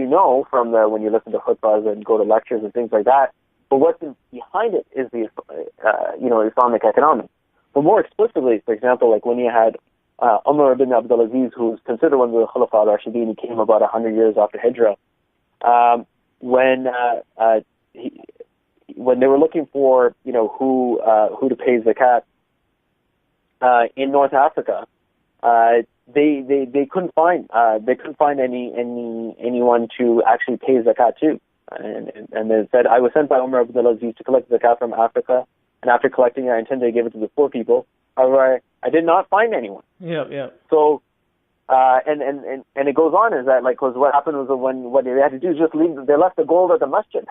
from when you listen to khutbahs and go to lectures and things like that. But what's behind it is the Islamic economics. But more explicitly, for example, like when you had Umar ibn Abdulaziz, who's considered one of the Khulafa al-Rashidin, he came about 100 years after Hijrah. When they were looking for who to pay zakat in North Africa, they couldn't find anyone to actually pay zakat to, and they said, I was sent by Umar ibn Aziz to collect zakat from Africa, and after collecting it, I intended to give it to the poor people. However, I did not find anyone. Yeah. So. And it goes on is that cause what happened was what they had to do is just they left the gold at the masjid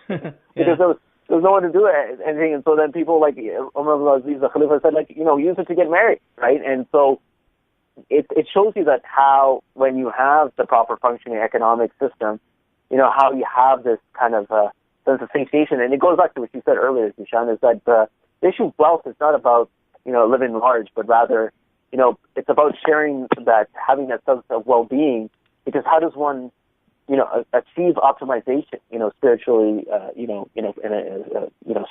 because there was no one to do anything, and so then people like Umar ibn Aziz, the Khalifa, said use it to get married, right? And so it shows you that how when you have the proper functioning economic system, how you have this kind of sense of satiation, and it goes back to what you said earlier, Zishan, is that the issue of wealth is not about living large, but rather it's about sharing that, having that sense of well-being, because how does one, achieve optimization, spiritually,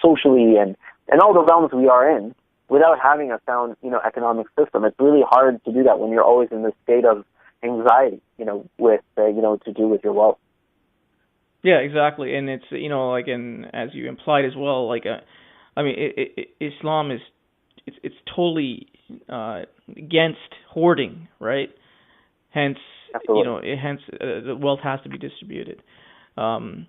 socially and all the realms we are in without having a sound, economic system. It's really hard to do that when you're always in this state of anxiety, with, to do with your wealth. Yeah, exactly. And it's, and as you implied as well, Islam is, it's totally against hoarding, right? Hence, Absolutely. The wealth has to be distributed. Ali,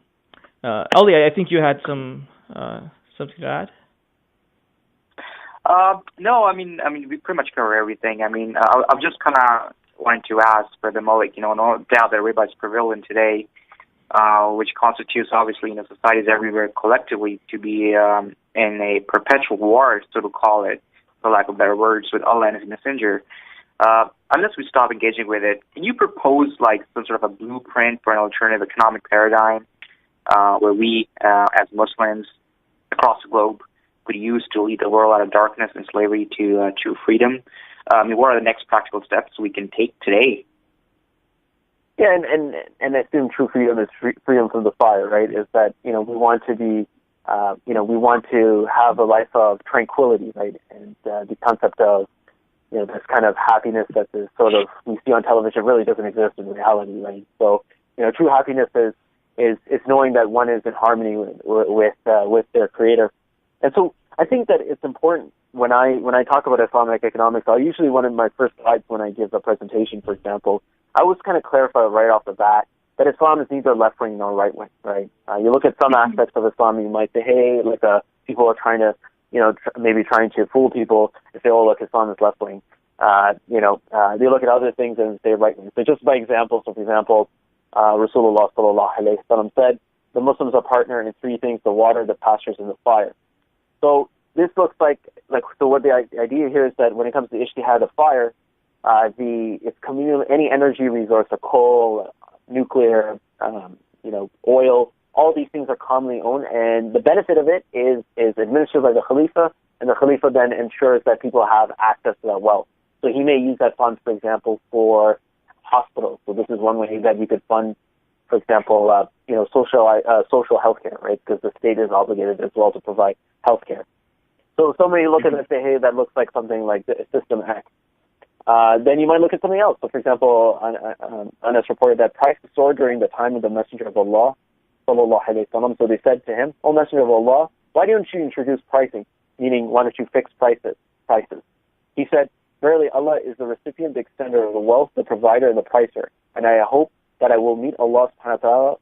I think you had something to add. No, I mean, we pretty much cover everything. I'm just kind of wanting to ask, furthermore, no doubt that riba is prevalent today, which constitutes obviously, societies everywhere collectively to be in a perpetual war, so to call it, for lack of better words, with Allah and His Messenger. Unless we stop engaging with it, can you propose some sort of a blueprint for an alternative economic paradigm where we, as Muslims across the globe, could use to lead the world out of darkness and slavery to true freedom? What are the next practical steps we can take today? Yeah, and I assume true freedom is freedom from the fire, right? Is that we want to be, we want to have a life of tranquility, right? And the concept of this kind of happiness that is sort of we see on television really doesn't exist in reality, right? So true happiness is knowing that one is in harmony with their creator. And so I think that it's important when I talk about Islamic economics. I usually, one of my first slides when I give a presentation, for example, I always kind of clarify right off the bat that Islam is neither left wing nor right wing, right? You look at some aspects of Islam, you might say, hey, people are trying to, maybe trying to fool people and say, oh, look, Islam is left wing. They look at other things and say right wing. So just by example, for example, Rasulullah sallallahu alaihi wasallam said, the Muslims are partner in three things: the water, the pastures, and the fire. So this looks so what the idea here is that when it comes to ijtihad of fire, it's communal, any energy resource, coal, nuclear, oil, all these things are commonly owned, and the benefit of it is administered by the Khalifa, and the Khalifa then ensures that people have access to that wealth. So he may use that fund, for example, for hospitals. So this is one way that you could fund, for example, social health care, right? Because the state is obligated as well to provide health care. So somebody look at it and say, hey, that looks like something like System X. Then you might look at something else. So, for example, Anas reported that prices soared during the time of the Messenger of Allah, sallallahu alaihi wasallam. So they said to him, "O Messenger of Allah, why don't you introduce pricing? Meaning, why don't you fix prices?" He said, Verily, Allah is the recipient, the extender of the wealth, the provider, and the pricer. And I hope that I will meet Allah subhanahu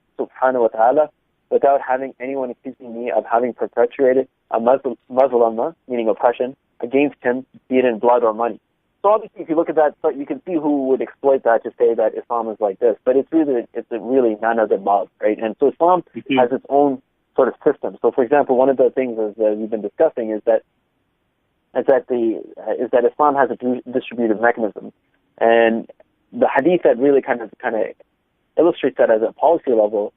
wa ta'ala without having anyone accusing me of having perpetuated a mazlama, meaning oppression, against him, be it in blood or money. So obviously, if you look at that, you can see who would exploit that to say that Islam is like this. But it's really none of the above, right? And so Islam has its own sort of system. So, for example, one of the things as we've been discussing is that Islam has a distributive mechanism, and the hadith that really kind of illustrates that as a policy level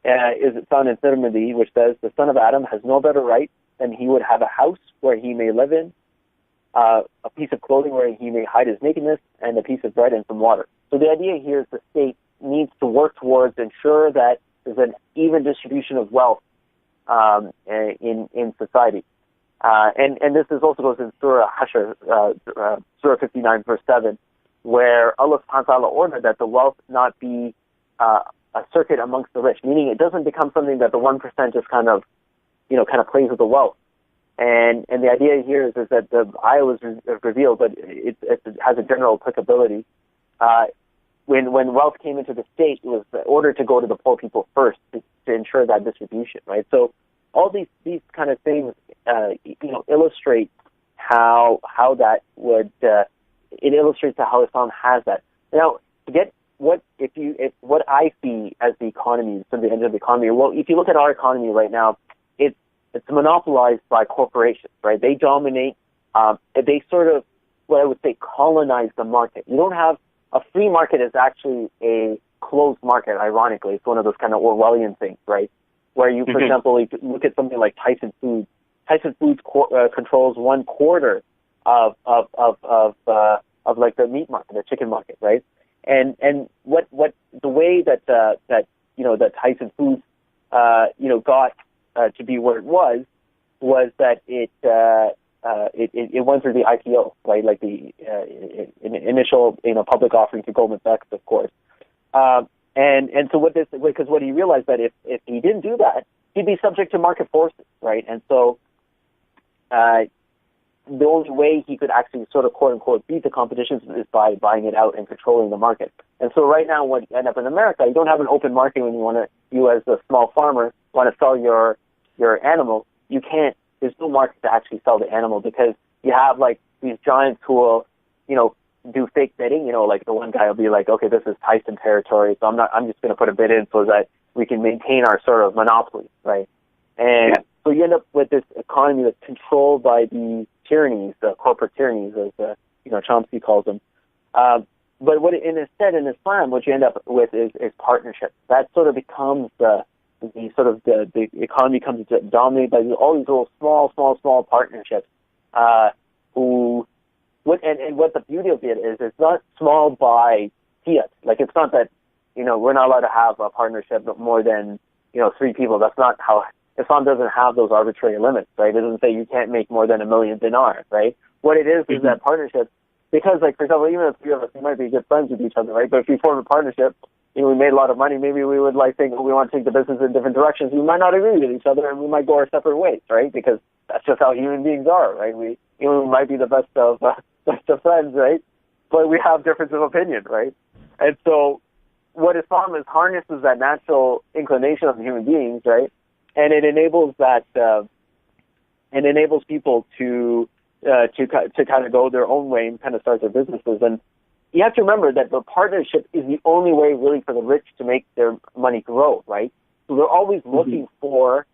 is found in Tirmidhi, which says the son of Adam has no better right than he would have a house where he may live in, a piece of clothing where he may hide his nakedness, and a piece of bread and some water. So the idea here is the state needs to work towards ensure that there's an even distribution of wealth in society. And this also goes in Surah Hashr, Surah 59, verse 7, where Allah subhanahu wa ta'ala ordered that the wealth not be a circuit amongst the rich, meaning it doesn't become something that the 1% just kind of plays with the wealth. And the idea here is that the ayah was revealed, but it has a general applicability. When wealth came into the state, it was ordered to go to the poor people first to ensure that distribution, right? So all these kind of things, illustrate how that would. It illustrates how Islam has that. Now, to get what I see as the economy, so the end of the economy. Well, if you look at our economy right now, it's monopolized by corporations, right? They dominate. They sort of, what I would say, colonize the market. You don't have a free market is actually a closed market. Ironically, it's one of those kind of Orwellian things, right? Where you, for example, you look at something like Tyson Foods. Tyson Foods controls 1/4 of like the meat market, the chicken market, right? And what the way that Tyson Foods got to be where it was that it went through the IPO, right? Like the initial public offering to Goldman Sachs, of course. And so what he realized that if he didn't do that, he'd be subject to market forces, right? And so the only way he could actually sort of quote unquote beat the competition is by buying it out and controlling the market. And so right now, when you end up in America, you don't have an open market when you as a small farmer want to sell your animal. You can't. There's no market to actually sell the animal because you have like these giants who will, do fake bidding. Like the one guy will be like, okay, this is Tyson territory, so I'm just going to put a bid in so that we can maintain our sort of monopoly, right? And so you end up with this economy that's controlled by the tyrannies, the corporate tyrannies, as Chomsky calls them. But instead in Islam, what you end up with is partnerships. That sort of becomes the economy comes dominated by all these little small partnerships. What the beauty of it is, it's not small by fiat. Like it's not that we're not allowed to have a partnership of more than 3 people. That's not how Islam doesn't have those arbitrary limits, right? It doesn't say you can't make more than 1 million dinar, right? What it is that partnership, because like for example, even if 3 of us, we might be good friends with each other, right? But if we form a partnership, we made a lot of money, maybe we would think we want to take the business in different directions. We might not agree with each other, and we might go our separate ways, right? Because that's just how human beings are, right? We might be the best of friends, right? But we have difference of opinion, right? And so what Islam is harnesses that natural inclination of the human beings, right? And it enables that, people to kind of go their own way and kind of start their businesses. And you have to remember that the partnership is the only way really for the rich to make their money grow, right? So they're always looking for,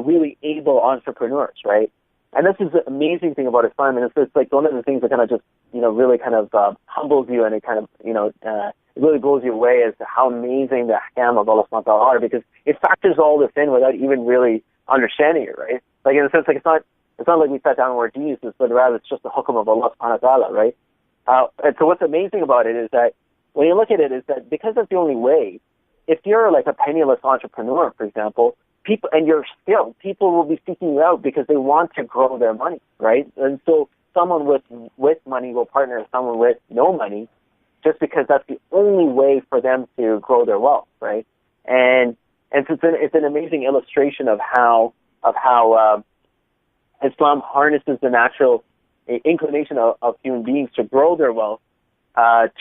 really able entrepreneurs, right? And this is the amazing thing about Islam, and it's like one of the things that kind of just, really kind of humbles you, and it kind of, it really blows you away as to how amazing the ahkam of Allah subhanahu wa ta'ala are, because it factors all this in without even really understanding it, right? Like in a sense, like it's not like we sat down and we're geniuses, but rather it's just the hukum of Allah subhanahu wa ta'ala, right? And so what's amazing about it is that when you look at it, is that because that's the only way, if you're like a penniless entrepreneur, for example, and you're skilled, people will be seeking you out because they want to grow their money, right? And so someone with money will partner with someone with no money, just because that's the only way for them to grow their wealth, right? And so it's an amazing illustration of how Islam harnesses the natural inclination of human beings to grow their wealth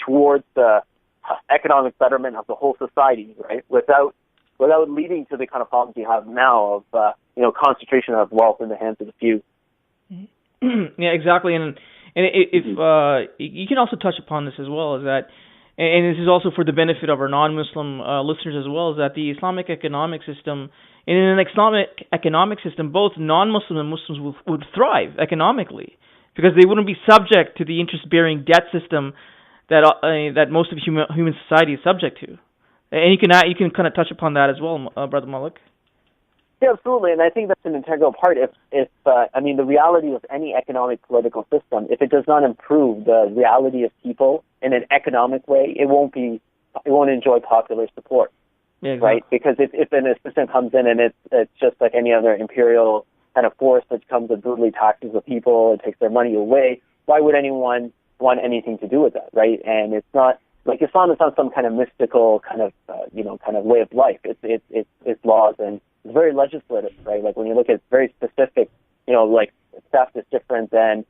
towards the economic betterment of the whole society, right? Without leading to the kind of problems you have now of concentration of wealth in the hands of the few. Yeah, exactly, and if you can also touch upon this as well, is that, and this is also for the benefit of our non-Muslim listeners as well, is that the Islamic economic system, in an Islamic economic system, both non-Muslim and Muslims would thrive economically because they wouldn't be subject to the interest-bearing debt system that most of human society is subject to. And you can kind of touch upon that as well, Brother Malik. Yeah, absolutely, and I think that's an integral part. If the reality of any economic political system, if it does not improve the reality of people in an economic way, it won't enjoy popular support, yeah, exactly. Right? Because if an assistant comes in and it's just like any other imperial kind of force that comes and brutally taxes the people and takes their money away, why would anyone want anything to do with that, right? And it's not like Islam is not some kind of mystical kind of way of life. It's laws, and it's very legislative, right? Like when you look at very specific, like theft is different than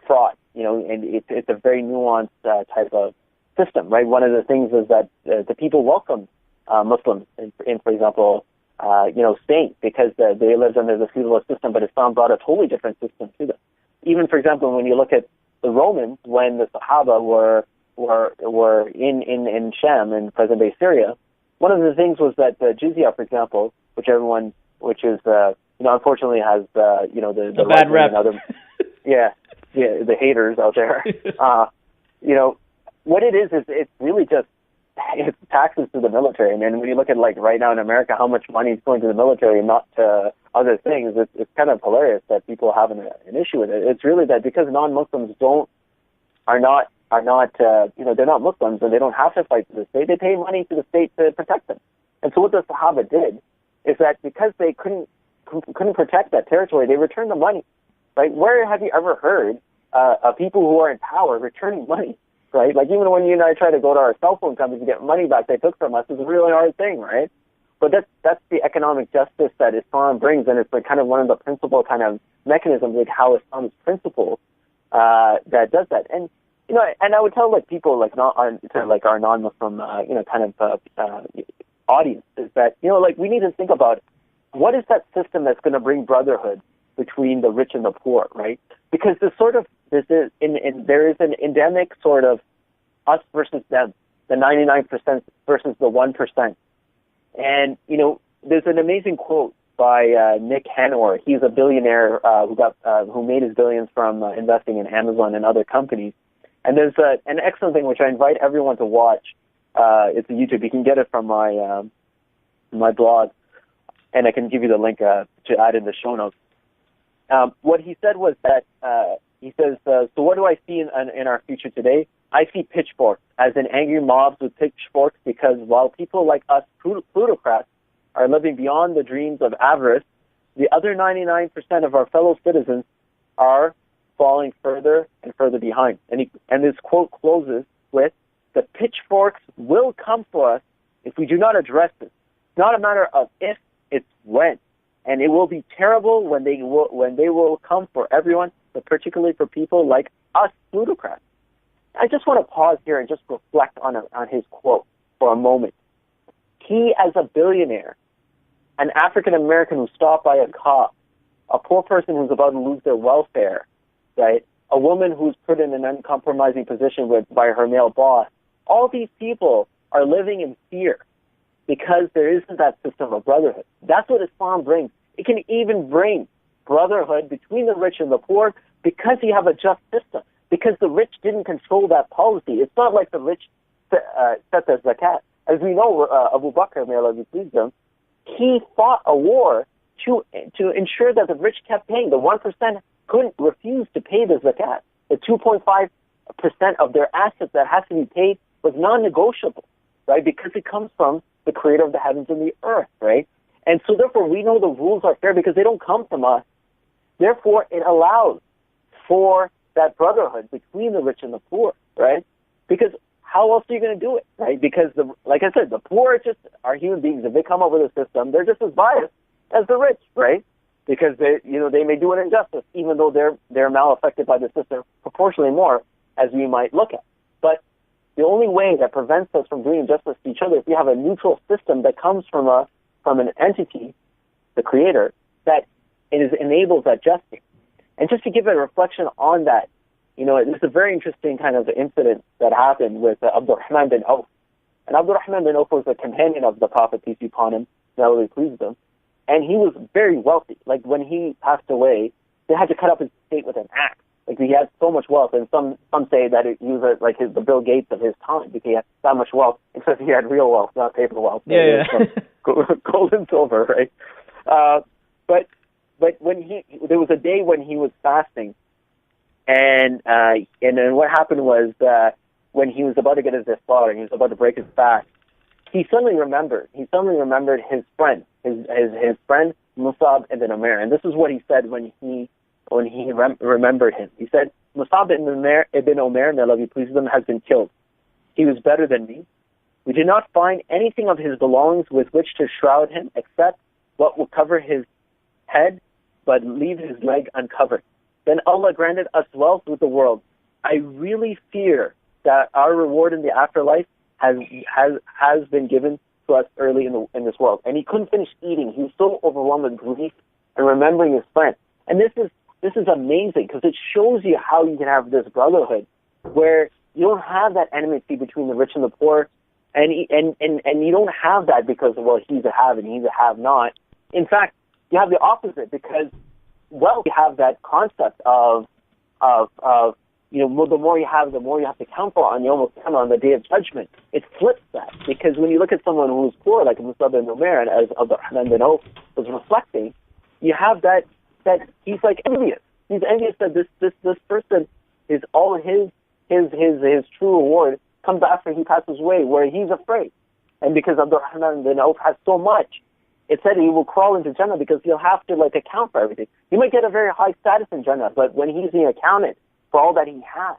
fraud, and it's a very nuanced type of system, right? One of the things is that the people welcome Muslims in, for example, Spain, because they lived under the feudalist system, but Islam brought a totally different system to them. Even, for example, when you look at the Romans, when the Sahaba were in Sham, in present-day Syria, one of the things was that the jizya, for example, which is unfortunately has the bad rep. And other, the haters out there. What it is it's really just it's taxes to the military. And when you look at like right now in America, how much money is going to the military and not to other things, it's kind of hilarious that people have an issue with it. It's really that because non-Muslims are not they're not Muslims and they don't have to fight for the state. They pay money to the state to protect them. And so what the Sahaba did is that because they couldn't protect that territory, they returned the money. Right? Where have you ever heard of people who are in power returning money? Right? Like even when you and I try to go to our cell phone companies to get money back they took from us, it's a really hard thing, right? But that's the economic justice that Islam brings, and it's like kind of one of the principal kind of mechanisms, like how Islam is principled that does that. And and I would tell like people like our non-Muslim audience is that like we need to think about what is that system that's going to bring brotherhood between the rich and the poor, right? Because there is an endemic sort of us versus them, the 99% versus the 1%. And there's an amazing quote by Nick Hanauer. He's a billionaire who made his billions from investing in Amazon and other companies. And there's an excellent thing which I invite everyone to watch. It's on YouTube. You can get it from my blog, and I can give you the link to add in the show notes. What he said was that he says, so what do I see in our future today? I see pitchforks, as in angry mobs with pitchforks, because while people like us plutocrats are living beyond the dreams of avarice, the other 99% of our fellow citizens are falling further and further behind. And this quote closes with, the pitchforks will come for us if we do not address this. It's not a matter of if, it's when. And it will be terrible when they will come for everyone, but particularly for people like us plutocrats. I just want to pause here and just reflect on his quote for a moment. He, as a billionaire, an African-American who stopped by a cop, a poor person who's about to lose their welfare, right? A woman who's put in an uncompromising position by her male boss. All these people are living in fear because there isn't that system of brotherhood. That's what Islam brings. It can even bring brotherhood between the rich and the poor because you have a just system, because the rich didn't control that policy. It's not like the rich set the zakat. As we know, Abu Bakr, may Allah be pleased with him, he fought a war to ensure that the rich kept paying. The 1% couldn't refuse to pay the zakat. The 2.5% of their assets that has to be paid was non-negotiable, right? Because it comes from the creator of the heavens and the earth, right? And so therefore we know the rules are fair because they don't come from us. Therefore it allows for that brotherhood between the rich and the poor, right? Because how else are you going to do it, right? Because, like I said, the poor are human beings. If they come up with a system, they're just as biased as the rich, right? because they may do an injustice, even though they're malaffected by the system proportionally more, as we might look at. But the only way that prevents us from doing injustice to each other is we have a neutral system that comes from an entity, the Creator, that enables that justice. And just to give a reflection on that, it's a very interesting kind of incident that happened with Abdurrahman bin Auf. And Abdurrahman bin Auf was a companion of the Prophet, peace be upon him, that really pleased him. And he was very wealthy. Like, when he passed away, they had to cut up his estate with an axe. Like, he had so much wealth, and some say that he was the Bill Gates of his time, because he had that much wealth, except he had real wealth, not paper wealth. Yeah. Gold and silver, right? But there was a day when he was fasting, and then what happened was that when he was about to get his iftar and he was about to break his fast, he suddenly remembered his friend, his friend Musab ibn Umair, and this is what he said when he remembered him. He said, Musab ibn Umair, may Allah be pleased with him, has been killed. He was better than me. We did not find anything of his belongings with which to shroud him except what would cover his head but leave his leg uncovered. Then Allah granted us wealth with the world. I really fear that our reward in the afterlife has been given to us early in this world. And he couldn't finish eating. He was so overwhelmed with grief and remembering his friend. And this is amazing, because it shows you how you can have this brotherhood where you don't have that enmity between the rich and the poor, and you don't have that because, well, he's a have and he's a have not. In fact, you have the opposite, because, well, you have that concept of the more you have, the more you have to count for on Yawm al-Qiyamah, on the Day of Judgment. It flips that, because when you look at someone who's poor, like Musab bin Umair, and as Abdurrahman bin Auf was reflecting, you have that he's like envious. He's envious that this person is all his true reward comes after he passes away, where he's afraid. And because Abdurrahman bin Auf has so much, it said he will crawl into Jannah because he'll have to account for everything. He might get a very high status in Jannah, but when he's being accounted for all that he has,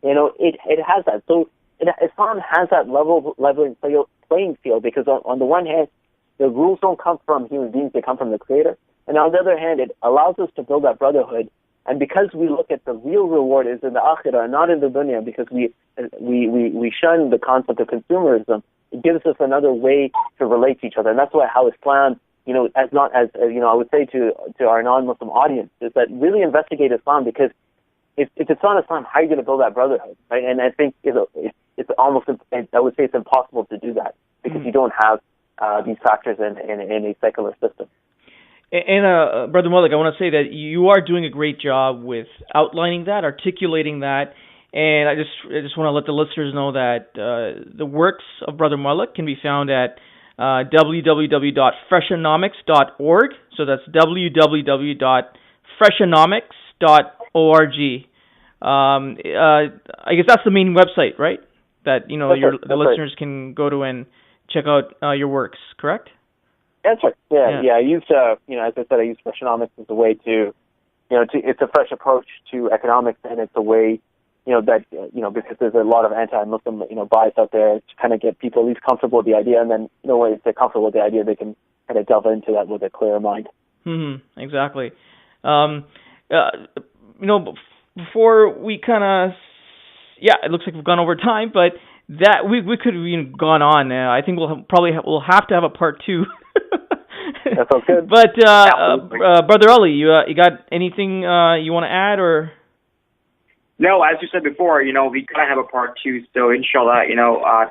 it has that. So Islam has that leveling playing field, because on the one hand, the rules don't come from human beings, they come from the Creator. And on the other hand, it allows us to build that brotherhood. And because we look at the real reward is in the akhirah and not in the dunya, because we shun the concept of consumerism, it gives us another way to relate to each other. And that's why how Islam, I would say to our non-Muslim audience, is that really investigate Islam, because if it's not Islam, how are you going to build that brotherhood, right? And I think it's almost, I would say it's impossible to do that, because you don't have these factors in a secular system. And Brother Malik, I want to say that you are doing a great job with outlining that, articulating that, and I just want to let the listeners know that the works of Brother Malik can be found at www.freshonomics.org. So that's www.freshonomics.org. I guess that's the main website, right? That the listeners can go to and check out your works, correct? That's right. Yeah. I use, as I said, I use Freshonomics as a way to, it's a fresh approach to economics, and it's a way, that, because there's a lot of anti-Muslim, bias out there, to kind of get people at least comfortable with the idea, and then, when they're comfortable with the idea, they can kind of delve into that with a clearer mind. Exactly. Before we kind of, it looks like we've gone over time, but that we could have gone on. I think we'll have to have a part 2. That sounds good. But Brother Ali, you got anything you want to add, or? No, as you said before, we gotta have a part 2. So inshallah,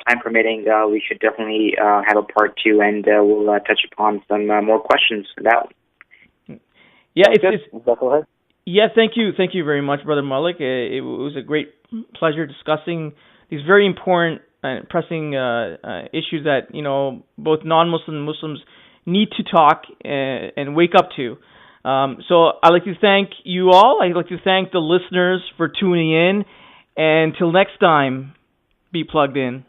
time permitting, we should definitely have a part 2, and we'll touch upon some more questions for that one. Yeah, thank you very much, Brother Malik. It was a great pleasure discussing these very important and pressing issues that both non-Muslim and Muslims need to talk and wake up to. So I'd like to thank you all. I'd like to thank the listeners for tuning in. And until next time, be plugged in.